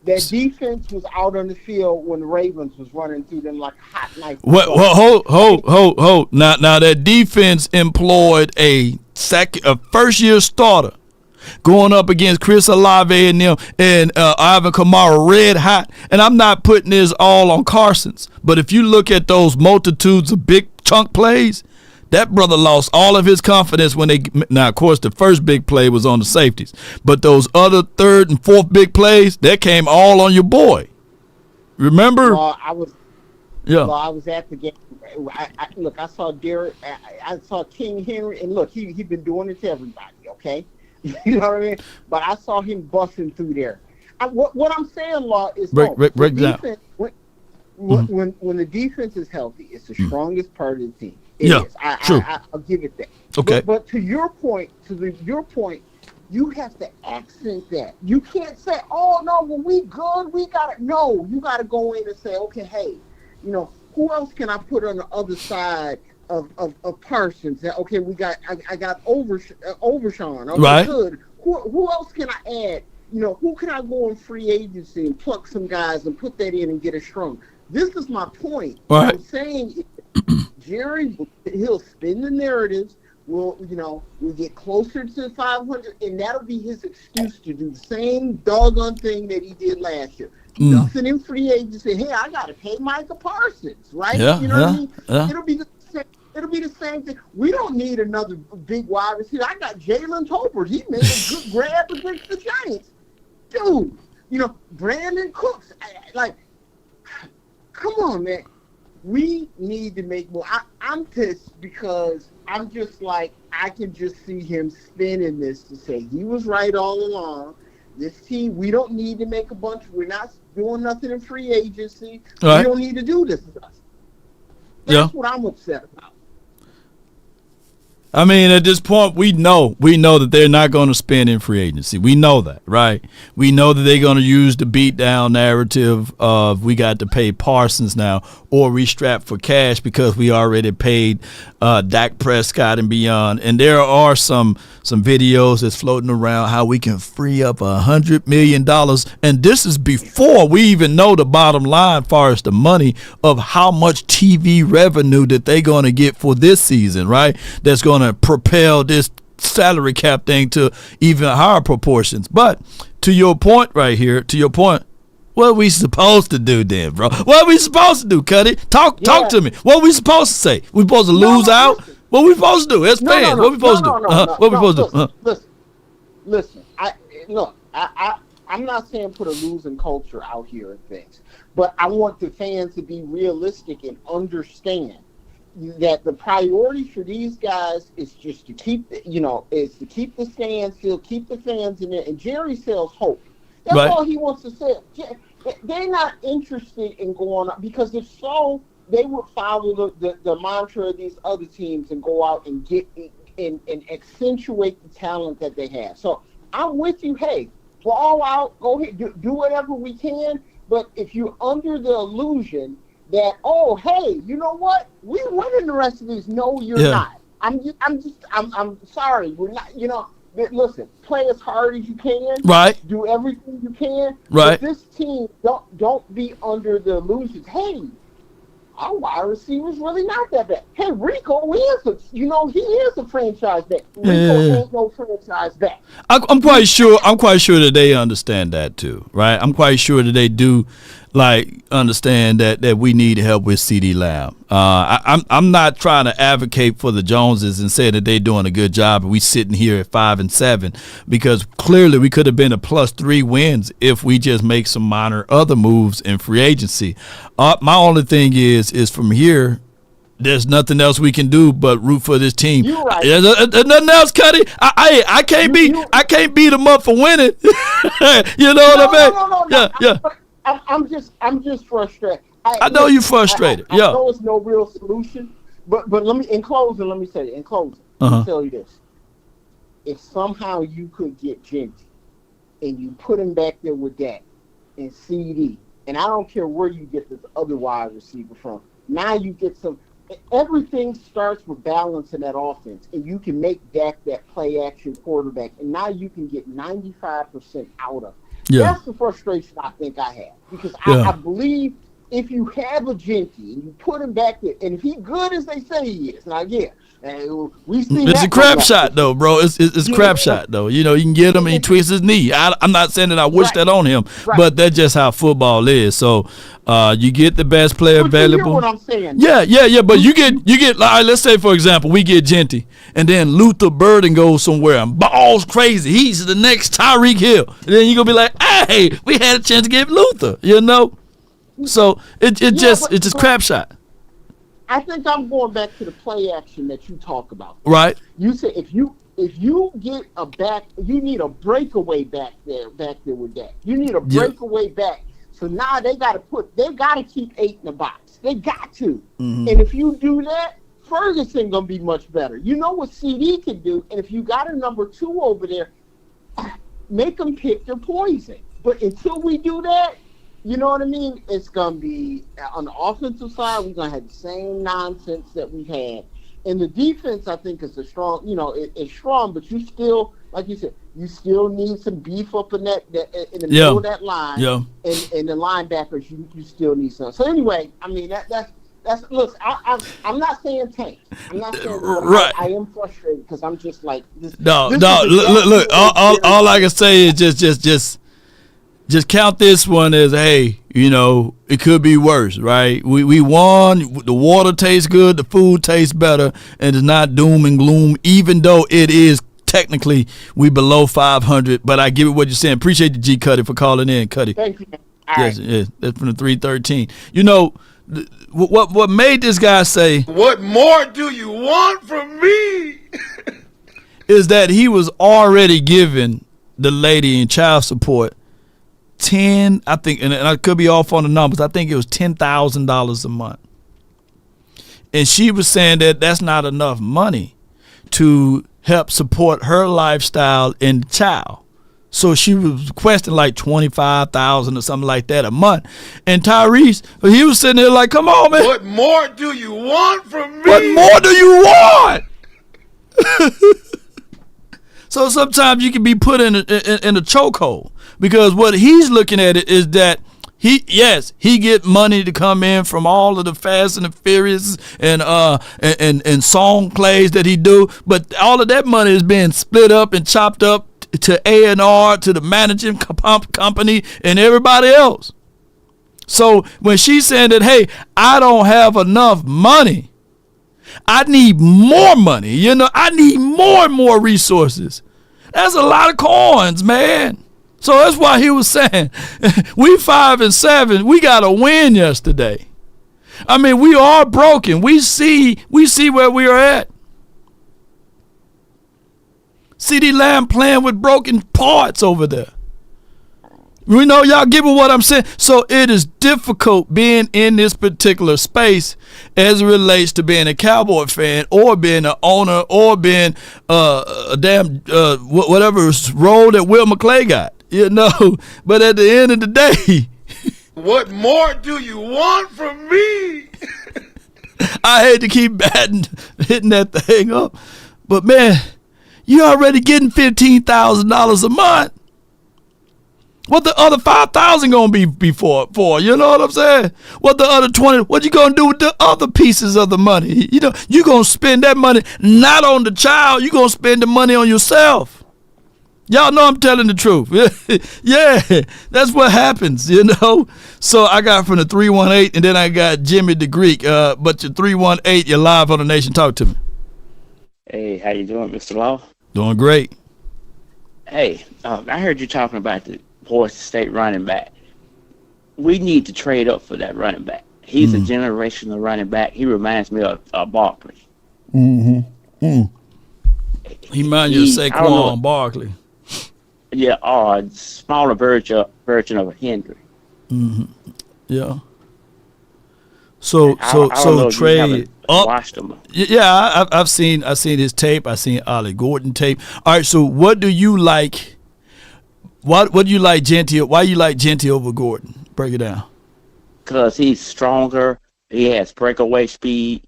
That defense was out on the field when the Ravens was running through them like a hot knife. Well, hold. Now that defense employed a first-year starter going up against Chris Olave and them and Ivan Kamara red hot. And I'm not putting this all on Carson's, but if you look at those multitudes of big chunk plays, that brother lost all of his confidence when now of course the first big play was on the safeties, but those other third and fourth big plays, that came all on your boy. Remember? I was at the game. I saw Derek. I saw King Henry, and look, he been doing it to everybody. Okay. You know what I mean? But I saw him busting through there. What I'm saying, Law, is break down. When the defense is healthy, it's the strongest part of the team. It is. True. I'll give it that. Okay. But to your point, you have to accent that. You can't say, "Oh no, well we good, we got it." No, you got to go in and say, "Okay, hey, you know, who else can I put on the other side of Parsons? Okay, I got Overshawn. Okay, right. Good. Who else can I add? You know, who can I go in free agency and pluck some guys and put that in and get it strong?" This is my point. Right. I'm saying Jerry, he'll spin the narratives. We'll get closer to 500, and that'll be his excuse to do the same doggone thing that he did last year. Nothing in free agency. Hey, I got to pay Micah Parsons, right? Yeah, you know what I mean? Yeah. It'll be the same thing. We don't need another big wide receiver. I got Jalen Tolbert. He made a good grab against the Giants. Dude, you know, Brandon Cooks. Come on, man. We need to make more. I'm pissed because I'm just like, I can just see him spinning this to say he was right all along. This team, we don't need to make a bunch. We're not doing nothing in free agency. Right. We don't need to do this. That's what I'm upset about. I mean, at this point, we know that they're not going to spend in free agency. We know that, right? We know that they're going to use the beatdown narrative of we got to pay Parsons now, or we strap for cash because we already paid Dak Prescott and beyond. And there are some videos that's floating around how we can free up $100 million. And this is before we even know the bottom line as far as the money of how much TV revenue that they're going to get for this season, right? That's going to propel this salary cap thing to even higher proportions. But to your point right here, what are we supposed to do then, bro? What are we supposed to do, Cuddy? Talk to me. What are we supposed to say? We supposed to lose out? What are we supposed to do? As fans, what are we supposed to do? What are we supposed to do? Listen. I'm not saying put a losing culture out here and things, but I want the fans to be realistic and understand that the priority for these guys is just to keep, to keep the stands still, keep the fans in there, and Jerry sells hope. That's all he wants to say. They're not interested in going up because if so, they would follow the mantra of these other teams and go out and get and accentuate the talent that they have. So I'm with you. Hey, ball out, go ahead, do whatever we can. But if you're under the illusion that, oh, hey, you know what? We're winning the rest of these. No, you're not. I'm sorry. We're not, listen, play as hard as you can. Right. Do everything you can. Right. But this team, don't be under the illusion. Hey, our wide receiver's really not that bad. Hey, Rico he is a franchise back. Rico ain't no franchise back. I'm quite sure that they understand that too, right? I'm quite sure that they do understand that we need help with CeeDee Lamb. I'm not trying to advocate for the Joneses and say that they're doing a good job and we sitting here at 5-7 because clearly we could have been a +3 wins if we just make some minor other moves in free agency. My only thing is from here, there's nothing else we can do but root for this team. You're right. There's nothing else, Cuddy. I can't beat them up for winning. You know what I mean? Yeah. I'm just frustrated. I know you're frustrated. I know it's no real solution, but let me tell you this: if somehow you could get Genty and you put him back there with Dak and CD, and I don't care where you get this other wide receiver from. Now you get some. Everything starts with balance in that offense, and you can make Dak that play-action quarterback, and now you can get 95% out of it. Yeah. That's the frustration I think I have because I believe if you have a Genty and you put him back there, and if he's good as they say he is, now we see it's a crap shot though, bro. It's crap shot though. You can get him and he twists his knee. I'm not saying that I wish that on him, but that's just how football is. So you get the best player available. You hear what I'm saying? Yeah. But you get like, let's say for example we get Genty and then Luther Burden goes somewhere and balls crazy. He's the next Tyreek Hill. And then you're gonna be like, hey, we had a chance to get Luther. So it's just crap shot. I think I'm going back to the play action that you talk about. Right. You say if you get a back, you need a breakaway back there with that. You need a breakaway back. So now they got to keep 8 in the box. They got to. Mm-hmm. And if you do that, Ferguson gonna be much better. You know what CD can do, and if you got a number 2 over there, make them pick their poison. But until we do that, you know what I mean? It's going to be, on the offensive side, we're going to have the same nonsense that we've had. And the defense, I think, is it's strong, but you still, like you said, you still need some beef up in the middle of that line. Yeah. And the linebackers, you still need some. So anyway, I mean, that's look, I'm not saying tank. I'm not saying right. I am frustrated because I'm just like this. Look. All I can say is just count this one as, hey, it could be worse, right? We won. The water tastes good. The food tastes better. And it's not doom and gloom, even though it is technically we below 500. But I give it what you're saying. Appreciate the G Cuddy for calling in, Cuddy. Thank you. Yes, that's from the 313. What made this guy say, what more do you want from me? is that he was already giving the lady in child support 10, I think, and I could be off on the numbers. I think it was $10,000 a month. And she was saying that that's not enough money to help support her lifestyle and the child. So she was requesting like $25,000 or something like that a month. And Tyrese, he was sitting there like, come on, man. What more do you want from me? What more do you want? So sometimes you can be put in a chokehold, because what he's looking at it is that he get money to come in from all of the Fast and the Furious and song plays that he do, but all of that money is being split up and chopped up to A&R, to the managing company and everybody else. So when she's saying that, hey, I don't have enough money, I need more money, I need more and more resources. That's a lot of coins, man. So that's why he was saying, we 5-7, we got to win yesterday. I mean, we are broken. We see where we are at. CeeDee Lamb playing with broken parts over there. We know y'all get what I'm saying. So it is difficult being in this particular space as it relates to being a Cowboy fan or being an owner or being a damn whatever role that Will McClay got. But at the end of the day, What more do you want from me? I hate to keep hitting that thing up, but man, you're already getting $15,000 a month. What the other $5,000 gonna be for? You know what I'm saying? What the other 20? What you gonna do with the other pieces of the money? You gonna spend that money not on the child. You gonna spend the money on yourself. Y'all know I'm telling the truth. Yeah, that's what happens. So I got from the 318, and then I got Jimmy the Greek. But your 318, you're live on the Nation. Talk to me. Hey, how you doing, Mr. Law? Doing great. Hey, I heard you talking about the Boise State running back. We need to trade up for that running back. He's a generational running back. He reminds me of Barkley. He reminds you of Saquon Barkley. Yeah, smaller version of a Henry. Yeah. So trade up. Watched him. Yeah, I've seen his tape. I've seen Ollie Gordon tape. All right. So what do you like? What do you like Genty? Why you like Genty over Gordon? Break it down. Because he's stronger. He has breakaway speed.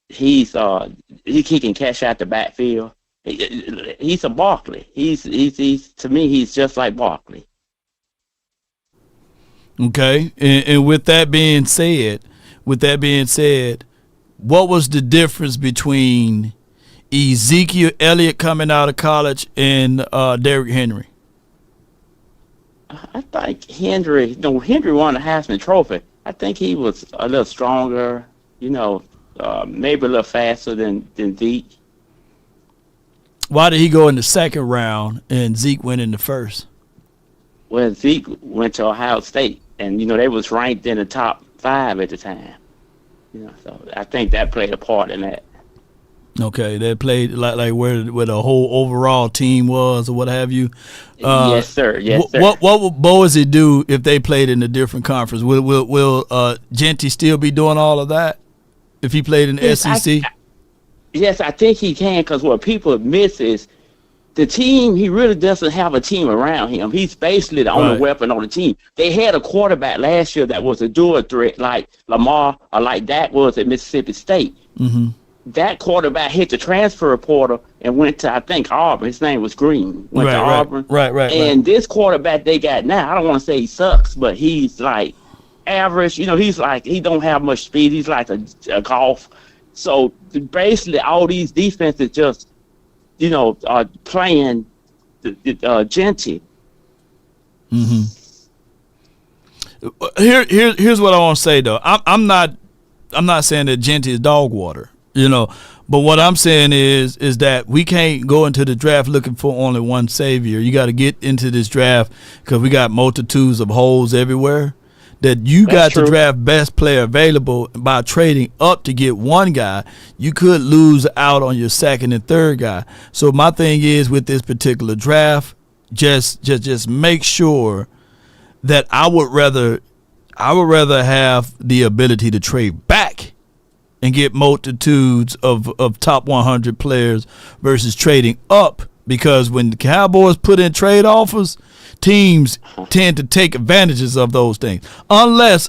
He can catch out the backfield. He's a Barkley. He's to me, he's just like Barkley. Okay, and with that being said, what was the difference between Ezekiel Elliott coming out of college and Derrick Henry? I think Henry won the Heisman Trophy. I think he was a little stronger, maybe a little faster than Zeke. Why did he go in the second round and Zeke went in the first? Well, Zeke went to Ohio State, and they was ranked in the top 5 at the time. So I think that played a part in that. Okay, that played like where the whole overall team was or what have you. Yes, sir. Yes, sir. What would Boise do if they played in a different conference? Will Genty still be doing all of that if he played in the SEC? Yes, I think he can, because what people miss is the team. He really doesn't have a team around him. He's basically the only weapon on the team. They had a quarterback last year that was a dual threat like Lamar or like Dak was at Mississippi State. Mm-hmm. That quarterback hit the transfer portal and went to, I think, Auburn. His name was Green. Went to Auburn. Right. And this quarterback they got now, I don't want to say he sucks, but he's like average. He's like, he don't have much speed. He's like a golf. So basically, all these defenses just, are playing Genty. Mm-hmm. Here's what I want to say though. I'm not saying that Genty is dog water, but what I'm saying is that we can't go into the draft looking for only one savior. You got to get into this draft because we got multitudes of holes everywhere. That you got to draft best player available by trading up to get one guy. You could lose out on your second and third guy. So my thing is with this particular draft, just make sure that I would rather have the ability to trade back and get multitudes of top 100 players versus trading up, because when the Cowboys put in trade offers, teams tend to take advantages of those things. Unless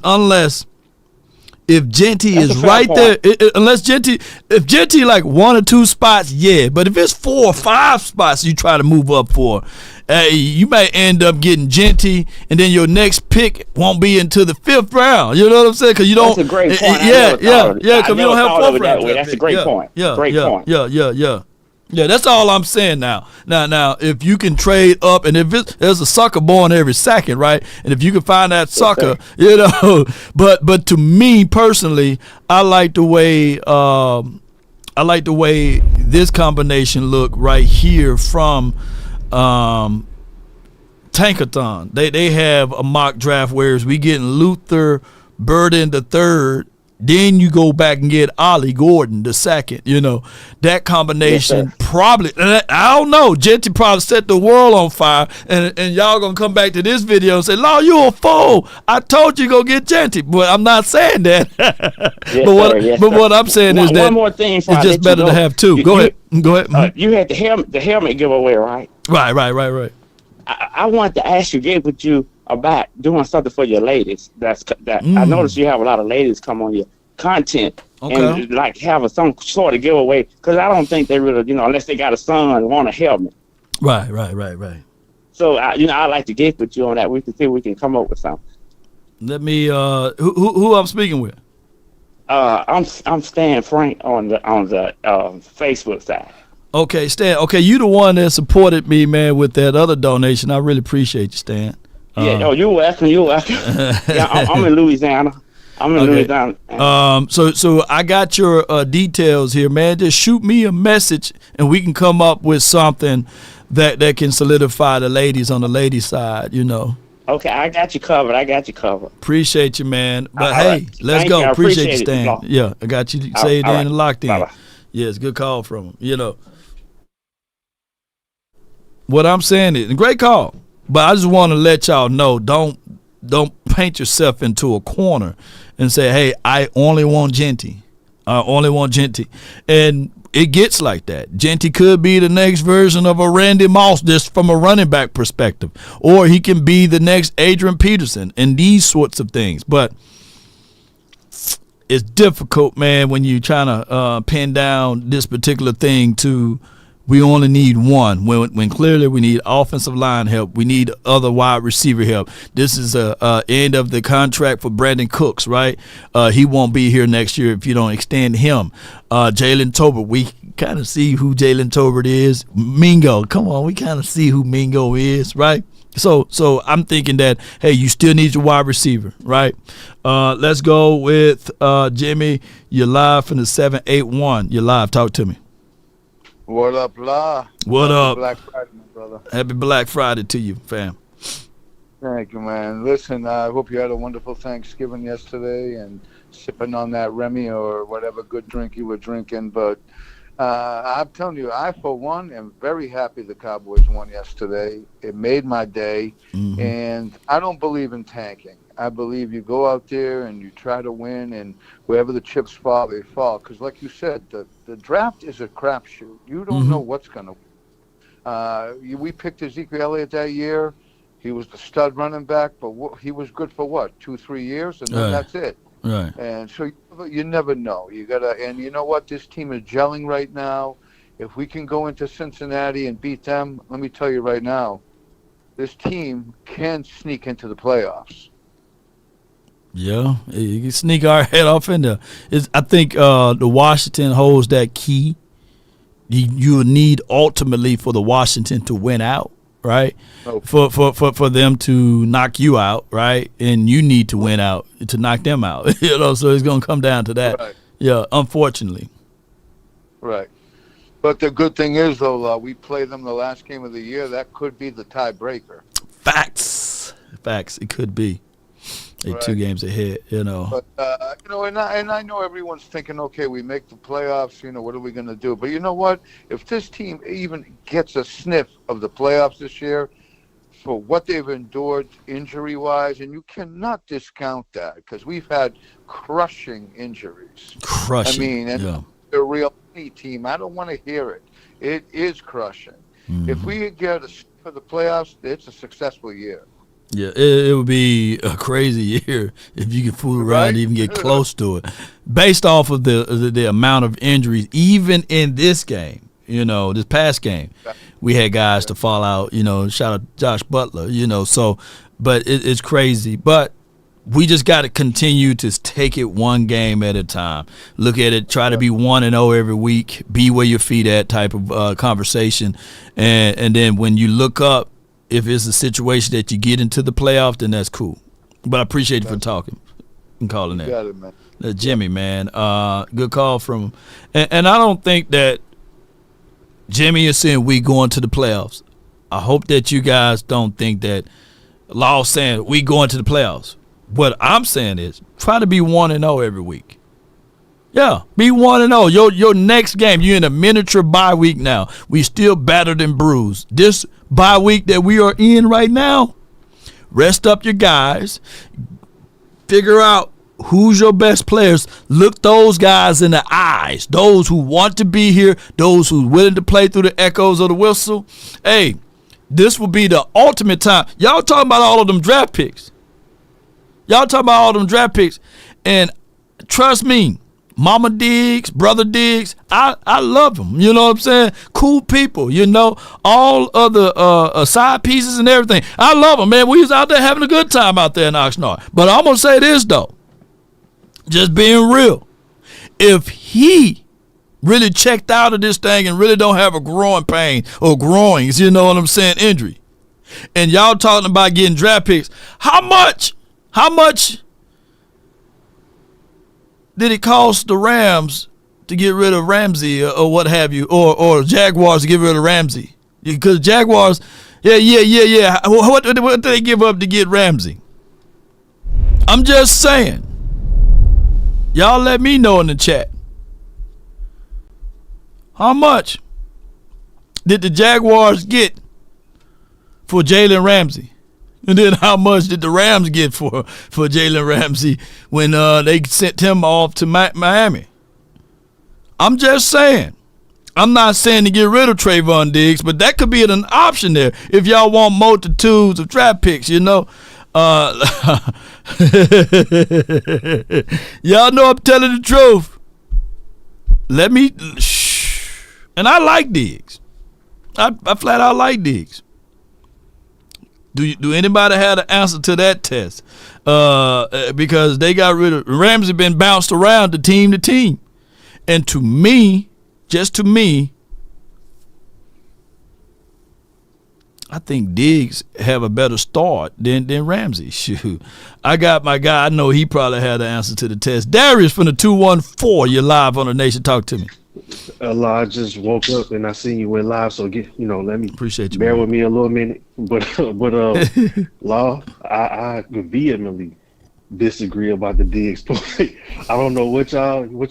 if Genty is right there, if Genty like 1 or 2 spots, yeah. But if it's 4 or 5 spots you try to move up for, you may end up getting Genty, and then your next pick won't be into the 5th round. You know what I'm saying? Because you don't. That's a great point. Yeah. Because you don't have 4th round. That's a great point. Great point. Yeah, that's all I'm saying now. Now, if you can trade up, and if there's a sucker born every second, right? And if you can find that sucker, you know. But to me personally, I like the way this combination look right here from Tankathon. They have a mock draft, whereas we getting Luther Burden the third. Then you go back and get Ollie Gordon the second. You know, that combination probably, I don't know, Genty probably set the world on fire, and y'all gonna come back to this video and say, "Law, you a fool. I told you go get Genty." But I'm not saying that. But what I'm saying is that one more thing it's just better to have 2. Go ahead. You had the helmet giveaway, right? Right. I wanted to ask you, get with you about doing something for your ladies. I noticed you have a lot of ladies come on your content and like have some sort of giveaway, because I don't think they really, unless they got a son, want a helmet. Right. So I like to get with you on that. We can see if we can come up with something. Let me who I'm speaking with. I'm Stan Frank on the Facebook side. Okay, Stan. Okay, you the one that supported me, man, with that other donation. I really appreciate you, Stan. You're welcome. Yeah, I'm in Louisiana. Louisiana. So I got your details here, man. Just shoot me a message, and we can come up with something that can solidify the ladies on the ladies' side. You know. Okay, I got you covered. Appreciate you, man. But hey, let's go. Appreciate you, Stan. Yeah, I got you saved in and locked in. Bye-bye. Yeah, it's a good call from him. You know. What I'm saying is, a great call, but I just want to let y'all know, don't paint yourself into a corner and say, hey, I only want Genty. And it gets like that. Genty could be the next version of a Randy Moss, just from a running back perspective, or he can be the next Adrian Peterson and these sorts of things. But it's difficult, man, when you're trying to pin down this particular thing to we only need one, when clearly we need offensive line help. We need other wide receiver help. This is a end of the contract for Brandon Cooks, right? He won't be here next year if you don't extend him. Jalen Tolbert, we kind of see who Jalen Tolbert is. Mingo, come on, we kind of see who Mingo is, right? So I'm thinking that, hey, you still need your wide receiver, right? Let's go with Jimmy. You're live from the 781. You're live. Talk to me. What up, La? What up? Black Friday, my brother. Happy Black Friday to you, fam. Thank you, man. Listen, I hope you had a wonderful Thanksgiving yesterday and sipping on that Remy or whatever good drink you were drinking. But I'm telling you, I, for one, am very happy the Cowboys won yesterday. It made my day. Mm-hmm. And I don't believe in tanking. I believe you go out there and you try to win, and wherever the chips fall, they fall. Because like you said, the draft is a crapshoot. You don't know what's going to win. We picked Ezekiel Elliott that year. He was the stud running back, but he was good for what, 2-3 years, and then that's it. Right. And so you never know. You gotta, and you know what? This team is gelling right now. If we can go into Cincinnati and beat them, let me tell you right now, this team can sneak into the playoffs. Yeah, you can sneak our head off in there. I think the Washington holds that key. You need ultimately for the Washington to win out, right? Oh. For them to knock you out, right? And you need to win out to knock them out. You know, so it's gonna come down to that. Right. Yeah, unfortunately. Right. But the good thing is, though, we play them the last game of the year. That could be the tiebreaker. Facts. It could be. They're 2 games ahead, you know. But, and I know everyone's thinking, okay, we make the playoffs, what are we going to do? But you know what? If this team even gets a sniff of the playoffs this year, for what they've endured injury-wise, and you cannot discount that because we've had crushing injuries. Crushing. I mean, and the real team, I don't want to hear it. It is crushing. If we get for the playoffs, it's a successful year. Yeah, it would be a crazy year if you could fool around and even get close to it. Based off of the amount of injuries, even in this game, this past game, we had guys to fall out, shout out Josh Butler, so, but it's crazy. But we just got to continue to take it one game at a time. Look at it, try to be 1-0 every week, be where your feet at type of conversation. And then when you look up, if it's a situation that you get into the playoff, then that's cool. But I appreciate you for talking and calling that. Got it, man. Jimmy, man, good call from and I don't think that Jimmy is saying we going to the playoffs. I hope that you guys don't think that Law's saying we going to the playoffs. What I'm saying is try to be 1-0 every week. Yeah, be 1-0. Your next game, you're in a miniature bye week now. We still battered and bruised. This bye week that we are in right now, rest up your guys. Figure out who's your best players. Look those guys in the eyes. Those who want to be here, those who are willing to play through the echoes of the whistle. Hey, this will be the ultimate time. Y'all talking about all of them draft picks. And trust me, Mama Diggs, Brother Diggs, I love them. You know what I'm saying? Cool people, all other side pieces and everything. I love them, man. We was out there having a good time out there in Oxnard. But I'm going to say this, though. Just being real. If he really checked out of this thing and really don't have a growing pain or groins, injury, and y'all talking about getting draft picks, how much did it cost the Rams to get rid of Ramsey or what have you, or Jaguars to get rid of Ramsey? Because Jaguars, yeah. What did they give up to get Ramsey? I'm just saying. Y'all let me know in the chat. How much did the Jaguars get for Jalen Ramsey? And then how much did the Rams get for Jalen Ramsey when they sent him off to Miami? I'm just saying. I'm not saying to get rid of Trayvon Diggs, but that could be an option there if y'all want multitudes of draft picks, Y'all know I'm telling the truth. And I like Diggs. I flat out like Diggs. Do anybody have the answer to that test? Because they got rid of Ramsey, been bounced around to team, and to me, I think Diggs have a better start than Ramsey. Shoot, I got my guy. I know he probably had the answer to the test. Darius from the 214. You're live on the Nation. Talk to me. I just woke up and I seen you went live, so let me appreciate you. Bear with me a little minute, but Law, I vehemently disagree about the Diggs point. I don't know what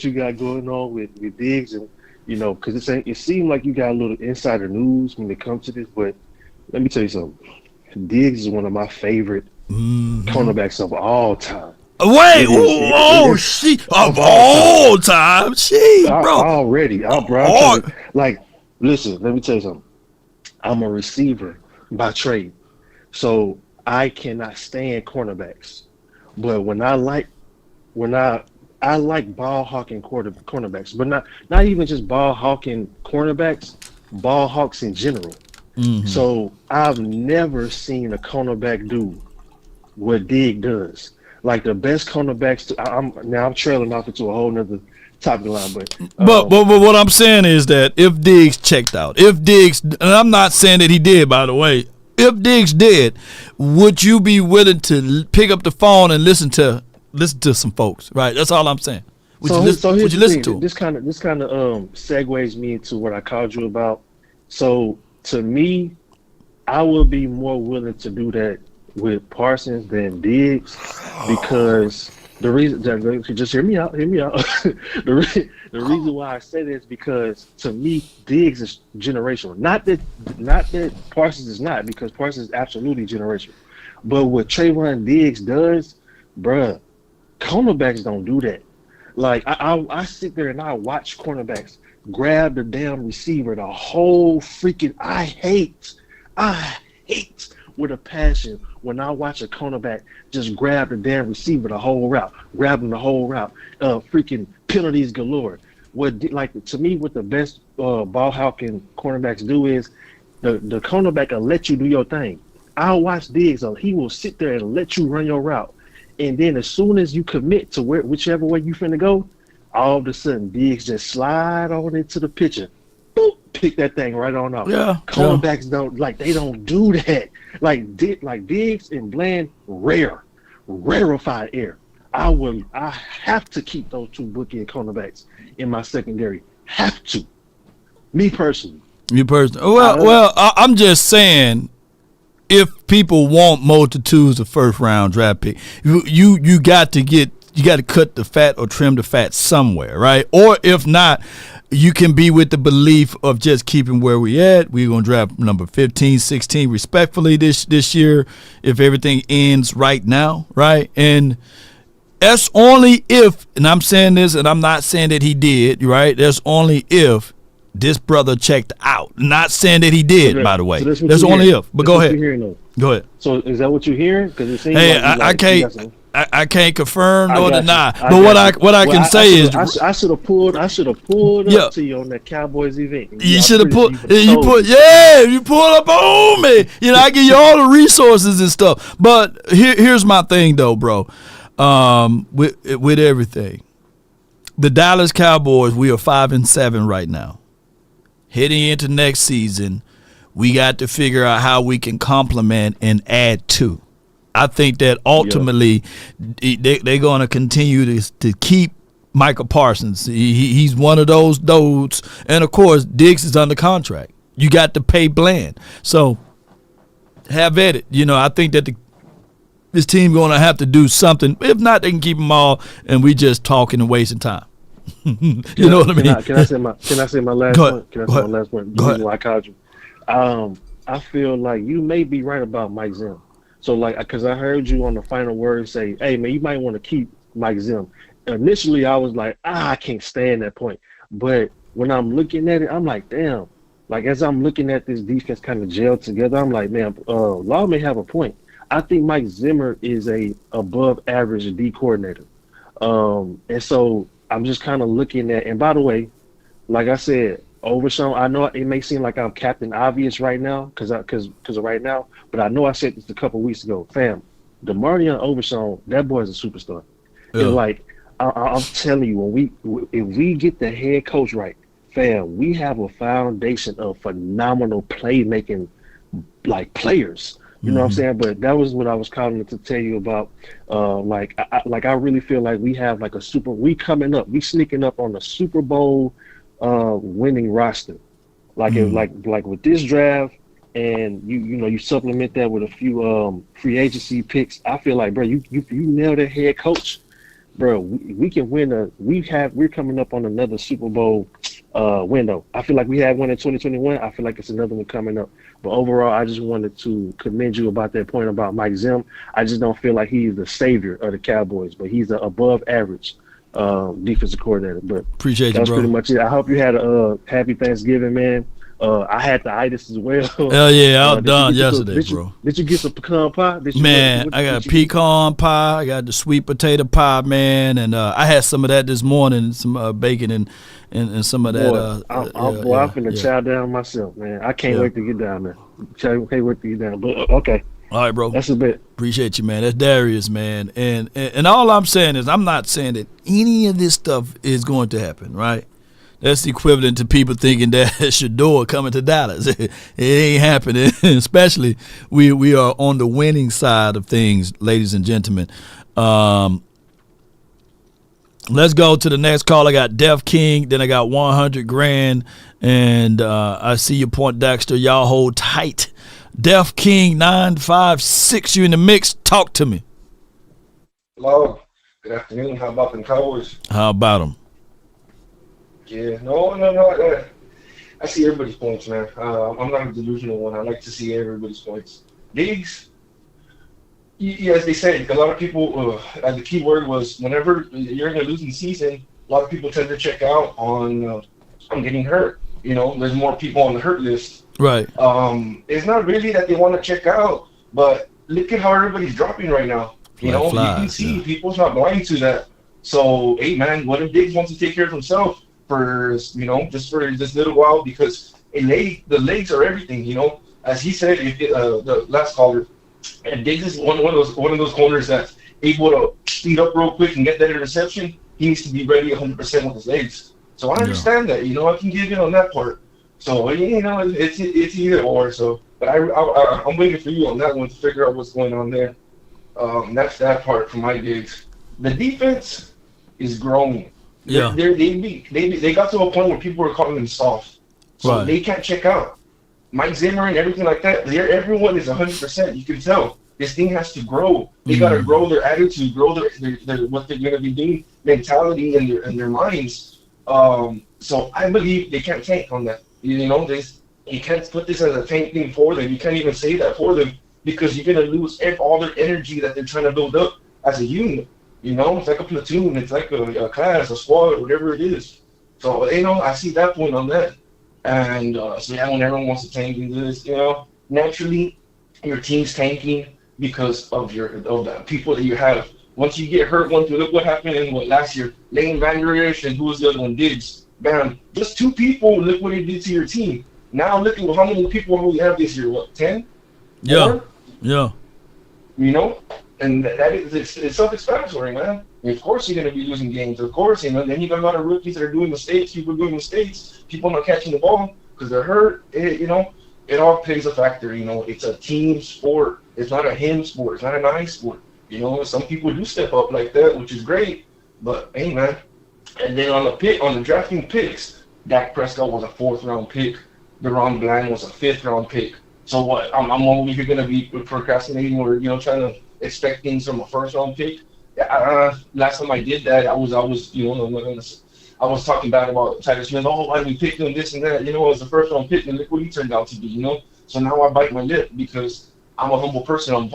you got going on with Diggs, and because it seemed like you got a little insider news when it comes to this, but let me tell you something. Diggs is one of my favorite cornerbacks of all time. Wait, shit, of all time, shit, bro. Already, listen, let me tell you something. I'm a receiver by trade, so I cannot stand cornerbacks. But I like ball hawking cornerbacks, but not even just ball hawking cornerbacks, ball hawks in general. Mm-hmm. So I've never seen a cornerback do what Diggs does. Like the best cornerbacks, I'm trailing off into a whole nother topic line, but what I'm saying is that if Diggs checked out, and I'm not saying that he did, by the way, if Diggs did, would you be willing to pick up the phone and listen to some folks? Right, that's all I'm saying. Would you listen to him? This kind of segues me into what I called you about. So to me, I would be more willing to do that with Parsons than Diggs, because The reason, just hear me out. Hear me out. The reason why I say this is because to me, Diggs is generational. Not that Parsons is not, because Parsons is absolutely generational. But what Trayvon Diggs does, bruh, cornerbacks don't do that. Like I sit there and I watch cornerbacks grab the damn receiver the whole freaking. I hate with a passion when I watch a cornerback just grab the damn receiver the whole route, grab him the whole route, freaking penalties galore. To me, what the best ball hawking cornerbacks do is the cornerback will let you do your thing. I'll watch Diggs, he will sit there and let you run your route. And then as soon as you commit to whichever way you finna go, all of a sudden Diggs just slide on into the pitcher. Boop, pick that thing right on off. Yeah. Cornerbacks they don't do that. Like Diggs and Bland, rarefied air. I have to keep those two bookie and cornerbacks in my secondary. Have to. Me personally. Well, I'm just saying, if people want multitudes of first round draft pick, you got to cut the fat or trim the fat somewhere, right? Or if not, you can be with the belief of just keeping where we at. We're going to draft number 15, 16 respectfully this year if everything ends right now, right? And that's only if, and I'm saying this and I'm not saying that he did, right? That's only if this brother checked out. Not saying that he did, Okay. by the way. So that's only if. But go ahead. Go ahead. So is that what you're hearing? Because it seems I can't confirm nor deny. I But what I can say is I should have pulled up to you on that Cowboys event. you should have you pulled up on me. I give you all the resources and stuff. But here's my thing though, bro. With everything, the Dallas Cowboys, we are 5-7 right now. Heading into next season, we got to figure out how we can complement and add to. I think that ultimately they're going to continue to keep Micah Parsons. He's one of those dudes. And, of course, Diggs is under contract. You got to pay Bland. So have at it. I think that this team going to have to do something. If not, they can keep them all, and we just talking and wasting time. You know what I mean? Can I say my last point? Can I say my last point? Go ahead. I called you. I feel like you may be right about Mike Zim. So, because I heard you on the final word say, hey, man, you might want to keep Mike Zim. Initially, I was like, I can't stand that point. But when I'm looking at it, I'm like, damn. Like, as I'm looking at this defense kind of gelled together, I'm like, man, Law may have a point. I think Mike Zimmer is a above average D coordinator. And so I'm just kind of looking at, and by the way, like I said, Overshown, I know it may seem like I'm Captain Obvious right now because of right now, but I know I said this a couple weeks ago. Fam, DeMarvion Overshown, that boy is a superstar. Yeah. And like I'm telling you, if we get the head coach right, fam, we have a foundation of phenomenal playmaking like players. You know what I'm saying? But that was what I was calling to tell you about. I really feel like we have like we sneaking up on the Super Bowl winning roster. Like with this draft, and you supplement that with a few free agency picks. I feel like, bro, you nailed that head coach, bro. We can win we're coming up on another Super Bowl window. I feel like we had one in 2021. I feel like it's another one coming up. But overall, I just wanted to commend you about that point about Mike Zim. I just don't feel like he's the savior of the Cowboys, but he's an above average defensive coordinator. But appreciate that's you, bro. pretty much it. I hope you had a happy Thanksgiving, man. I had the itis as well. Hell yeah, I was done yesterday, bro. Did you get some pecan pie? I got pecan pie. I got the sweet potato pie, man, and I had some of that this morning, some bacon and some of that. I'm finna chow down myself, man. I can't wait to get down, man. Can't wait to get down. But okay. All right, bro. That's a bit. Appreciate you, man. That's Darius, man. And all I'm saying is I'm not saying that any of this stuff is going to happen, right? That's equivalent to people thinking that Shador coming to Dallas. It ain't happening, especially we are on the winning side of things, ladies and gentlemen. Let's go to the next call. I got Def King, then I got 100 grand, and I see your point, Dexter. Y'all hold tight. Def King 956, you in the mix. Talk to me. Hello. Good afternoon. How about them Cowboys? How about them? Yeah, no. I see everybody's points, man. I'm not a delusional one. I like to see everybody's points. Diggs, as they said, a lot of people, the key word was whenever you're in a losing season, a lot of people tend to check out on getting hurt. You know, there's more people on the hurt list. Right. It's not really that they want to check out, but look at how everybody's dropping right now. You know, you can see people's not blind to that. So, hey, man, what if Diggs wants to take care of himself for, just for this little while? Because the legs are everything, As he said, the last caller, and Diggs is one of those corners that's able to speed up real quick and get that interception. He needs to be ready 100% with his legs. So I understand that, I can give in on that part. So, it's either or. So, but I'm waiting for you on that one to figure out what's going on there. That's that part for my Diggs. The defense is growing. Yeah. They got to a point where people were calling them soft. So they can't check out. Mike Zimmer and everything like that, everyone is 100%. You can tell. This thing has to grow. They got to grow their attitude, grow their what they're going to be doing, mentality and their minds. So I believe they can't tank on that. You can't put this as a tank thing for them. You can't even say that for them because you're going to lose all their energy that they're trying to build up as a unit. It's like a platoon. It's like a class, a squad, whatever it is. So, I see that point on that. And when everyone wants to tank into this, naturally your team's tanking because of the people that you have. Once you get hurt, look what happened in last year. Lane Van Der Esch and who was the other one? Diggs. Bam. Just two people, look what it did to your team. Now look at how many people we have this year. What, 10? Yeah. Yeah. And it's self-explanatory, man. Of course you're going to be losing games. Of course, then you got a lot of rookies that are doing mistakes. People not catching the ball because they're hurt. It all plays a factor. It's a team sport. It's not a him sport. It's not an I sport. Some people do step up like that, which is great. But hey, man. And then on the drafting picks, Dak Prescott was a 4th-round pick. DeRon Bland was a 5th-round pick. So what? I'm over here going to be procrastinating or trying to expect things from a 1st-round pick. Last time I did that, I was talking bad about Tyler Smith. Oh, why did we pick him? This and that. It was the 1st-round pick, and look what he turned out to be. So now I bite my lip because I'm a humble person on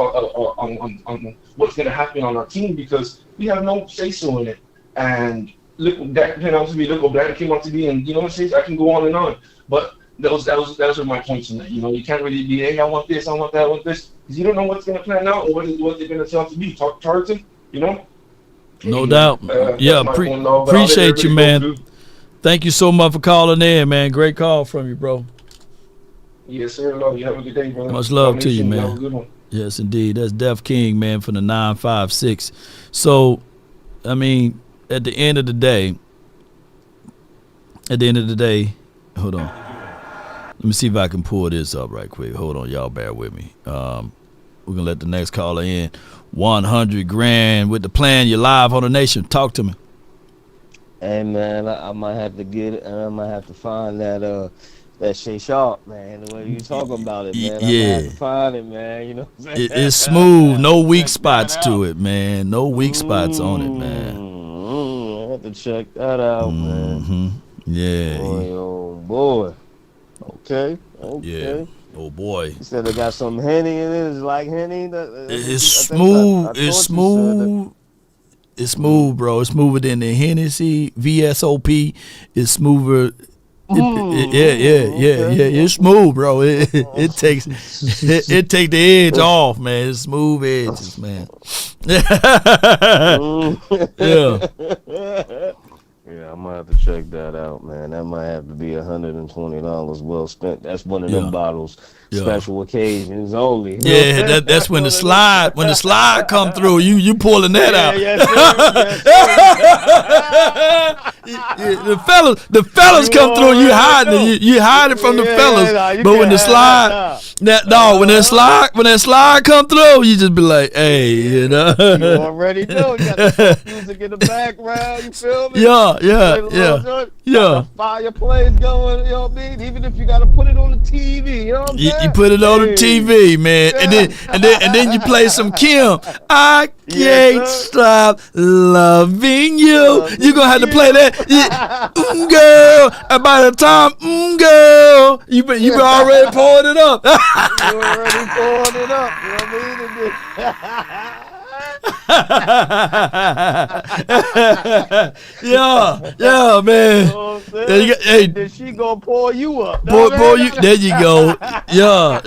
what's going to happen on our team because we have no say-so in it. And look, that turned out to be. Look what Bland came out to be, and I can go on and on. But those are my points in that. You can't really be, hey, I want this, I want that, I want this, because you don't know what's going to plan out or what they're going to tell to be. Tarleton, No doubt. Appreciate you, man. Thank you so much for calling in, man. Great call from you, bro. Yes, sir. Love you. Have a good day, brother. Much love to you, man. Have a good one. Yes, indeed. That's Def King, man, from the 956. So, at the end of the day, hold on. Let me see if I can pull this up right quick. Hold on, y'all bear with me. We're going to let the next caller in. 100 grand with the plan. You're live on the Nation. Talk to me. Hey, man, I might have to get it, and I might have to find that Shay Sharp, man, the way you talk about it, man. I might have to find it, man. You know what I'm saying? It's smooth. No weak spots to it, man. No weak spots on it, man. I have to check that out, man. Yeah. Boy, oh, boy. Okay. Yeah. Oh boy. You said they got some Henny in it. It's like Henny. It's smooth. It's smooth. It's smooth, bro. It's smoother than the Hennessy VSOP. It's smoother. It's smooth, bro. It takes the edge off, man. It's smooth edges, man. Yeah, I might have to check that out, man. That might have to be $120 well spent. That's one of them bottles, special occasions only. Yeah, that's when the slide come through. You pulling that out. The fellas come through. You hiding it. You hide it from the fellas. But when the slide, That dog, when that slide come through, you just be like, hey, You already know. You got the music in the background. You feel me? Yeah. Got the fire plays going. You know what I mean? Even if you got to put it on the TV. You know what I'm saying? You put it on the TV, man, and then you play some Kim. I can't stop loving you. You gonna have to play that, girl. And by the time, girl, you been already pouring it up. You already pouring it up. You know what I mean? Yeah, man. You know what I'm saying? Hey, then she gonna pour you up. pour you. There you go. Yeah.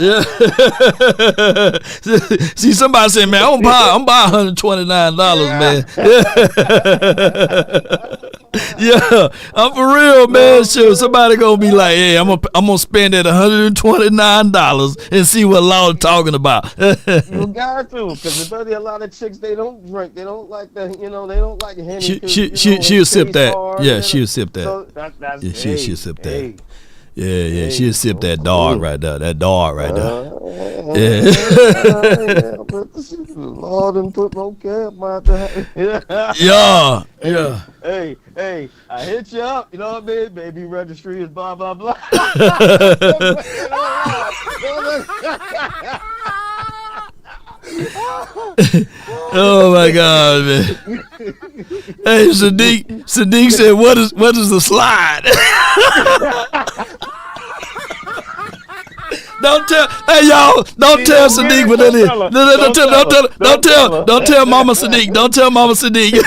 See, somebody said, man, I'm buying $129, man. Yeah, I'm for real, man. Sure, somebody gonna be like, hey, I'm gonna spend that $129 and see what Law talking about. You got to, because there's a lot of chicks, they don't drink. They don't like the, they don't like Henny. She'll sip that. Yeah, she'll sip that. So yeah, she'll sip that. Yeah, she'll sip that dog right there. That dog right there. Lord, and put no cap out there. Yeah. Hey, I hit you up. You know what I mean? Baby registry is blah, blah, blah. Oh my God, man! Hey, Sadiq said, "What is the slide?" Don't tell, hey y'all! Don't tell Sadiq what that is. Don't tell Mama Sadiq. Don't tell Mama Sadiq.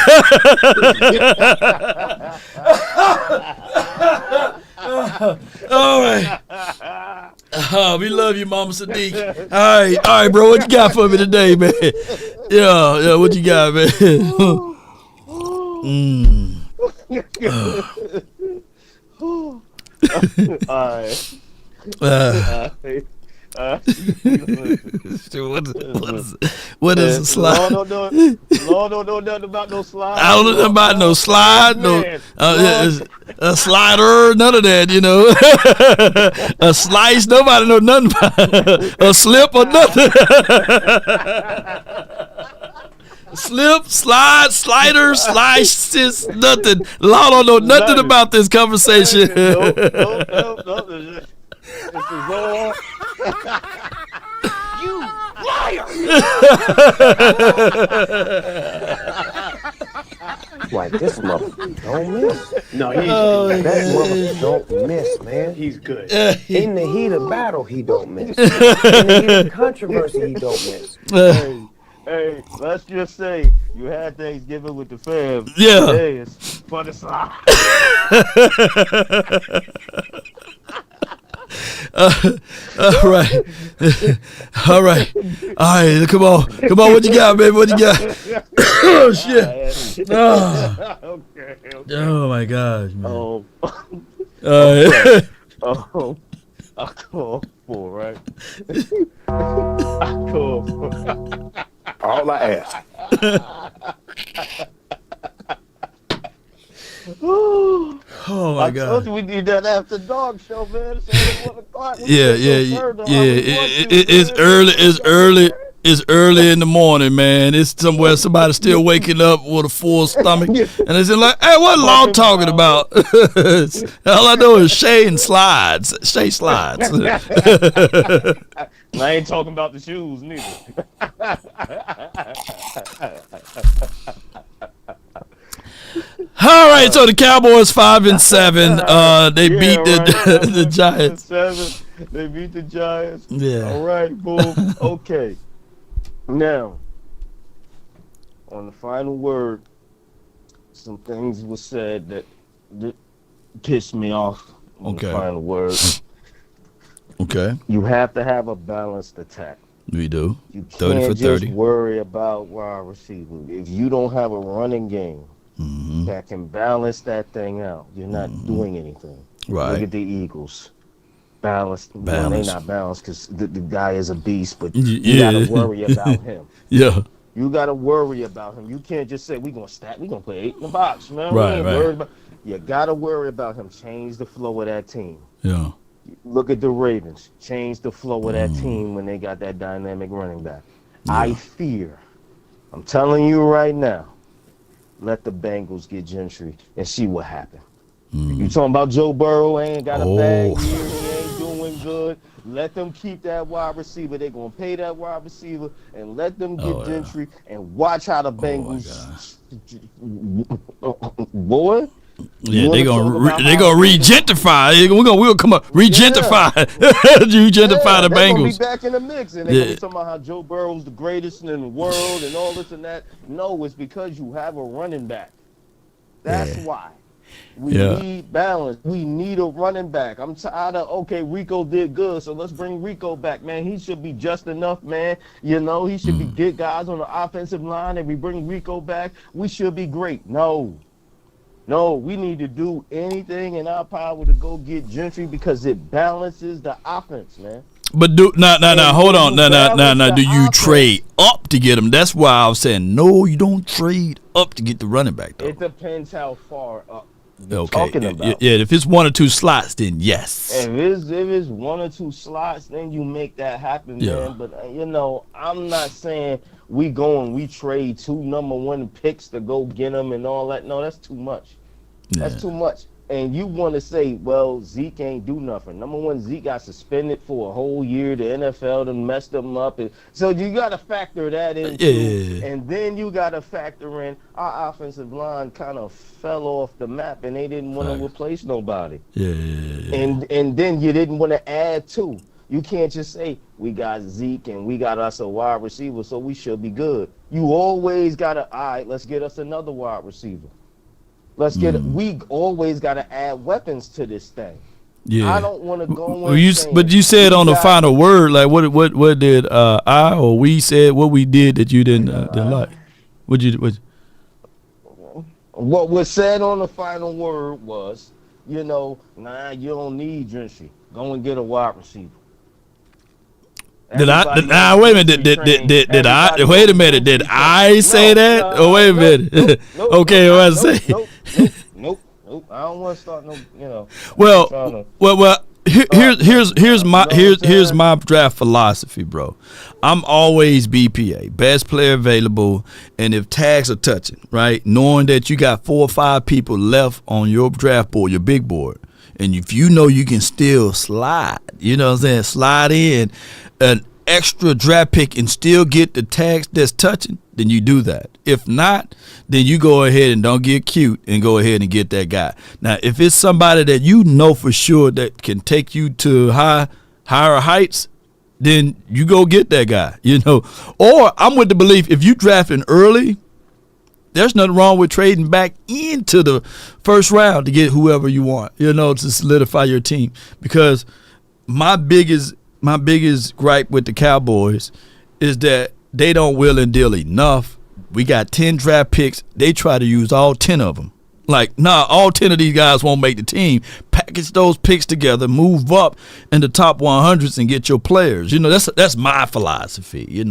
All right. We love you, Mama Sadiq. All right, bro. What you got for me today, man? Yeah. What you got, man? All right. What is a slide? Lord don't know nothing about no slide. I don't know nothing about no slide, a slider, none of that, a slice, nobody know nothing about a slip or nothing. Slip, slide, slider, slices, nothing. Law don't know nothing about this conversation. Nope. This is all. You liar! Like this motherfucker don't miss. No, that motherfucker don't miss, man. He's good. In the heat of battle, he don't miss. In the heat of controversy, he don't miss. Hey, let's just say you had Thanksgiving with the fam. Yeah. Today is for the slide. All right. Come on. What you got, baby? What you got? Oh shit! Okay. Oh my gosh, man. I call for right. I call for. All I ask. Oh my God! I told you we need that after dog show, man. It's 1 o'clock. Yeah. It's early in the morning, man. It's somewhere somebody still waking up with a full stomach, and they say like, "Hey, what Law talking about?" All I know is Shay slides. I ain't talking about the shoes neither. All right, so the Cowboys 5-7. They beat the Giants. 5-7. They beat the Giants. Yeah. All right, boom. Okay. Now, on the final word, some things were said that pissed me off. On the final word. Okay. You have to have a balanced attack. We do. You 30 can't for 30. just worry about wide receiver. If you don't have a running game that can balance that thing out, you're not doing anything. Right. Look at the Eagles. Balanced. Well, they're not balanced because the guy is a beast, but you got to worry about him. Yeah. You got to worry about him. You can't just say, we're going to play 8 in the box, man. Right. You got to worry about him. Change the flow of that team. Yeah. Look at the Ravens. Change the flow of that team when they got that dynamic running back. Yeah. I fear, I'm telling you right now, let the Bengals get Gentry and see what happens. You talking about Joe Burrow ain't got a bad year, he ain't doing good. Let them keep that wide receiver. They're going to pay that wide receiver and let them get Gentry and watch how the Bengals. Boy. Yeah, they're gonna regentrify. We'll come up regentrify, regentrify the They're Bengals. Gonna be back in the mix, and they're gonna be talking about how Joe Burrow's the greatest in the world and all this and that. No, it's because you have a running back. That's why. We need balance. We need a running back. I'm tired of, Rico did good, so let's bring Rico back, man. He should be just enough, man. You know, he should be good guys on the offensive line. If we bring Rico back, we should be great. No, we need to do anything in our power to go get Gentry because it balances the offense, man. But hold on. Do you trade up to get him? That's why I was saying, no, you don't trade up to get the running back, though. It depends how far up you're talking about. Yeah, if it's 1 or 2 slots, then yes. If it's 1 or 2 slots, then you make that happen, man. But, I'm not saying we trade 2 number 1 picks to go get them and all that. No, that's too much. That's too much. And you want to say, well, Zeke ain't do nothing. Number 1, Zeke got suspended for a whole year. The NFL done messed him up. And so you got to factor that in, too. And then you got to factor in our offensive line kind of fell off the map, and they didn't want to replace nobody. And then you didn't want to add to. You can't just say, we got Zeke and we got us a wide receiver, so we should be good. You always got to, all right, let's get us another wide receiver. We always got to add weapons to this thing. Yeah. I don't want to go but you said on the final word, like what did I or we said what we did that you didn't like? What was said on the final word was, you don't need Gentry. Go and get a wide receiver. Wait a minute. Did I? Wait a minute. Did I say that? Oh, wait a minute. Okay, what I say? Nope. I don't want to start no. Well. Here's my draft philosophy, bro. I'm always BPA, best player available, and if tags are touching, right, knowing that you got 4 or 5 people left on your draft board, your big board, and if you know you can still slide, you know what I'm saying, slide in an extra draft pick and still get the tags that's touching, then you do that. If not, then you go ahead and don't get cute and go ahead and get that guy. Now, if it's somebody that you know for sure that can take you to higher heights, then you go get that guy, Or I'm with the belief if you drafting early, there's nothing wrong with trading back into the first round to get whoever you want, to solidify your team. Because my biggest gripe with the Cowboys is that they don't will and deal enough. We got 10 draft picks. They try to use all 10 of them. Like, all 10 of these guys won't make the team. Package those picks together, move up in the top 100s and get your players. That's my philosophy,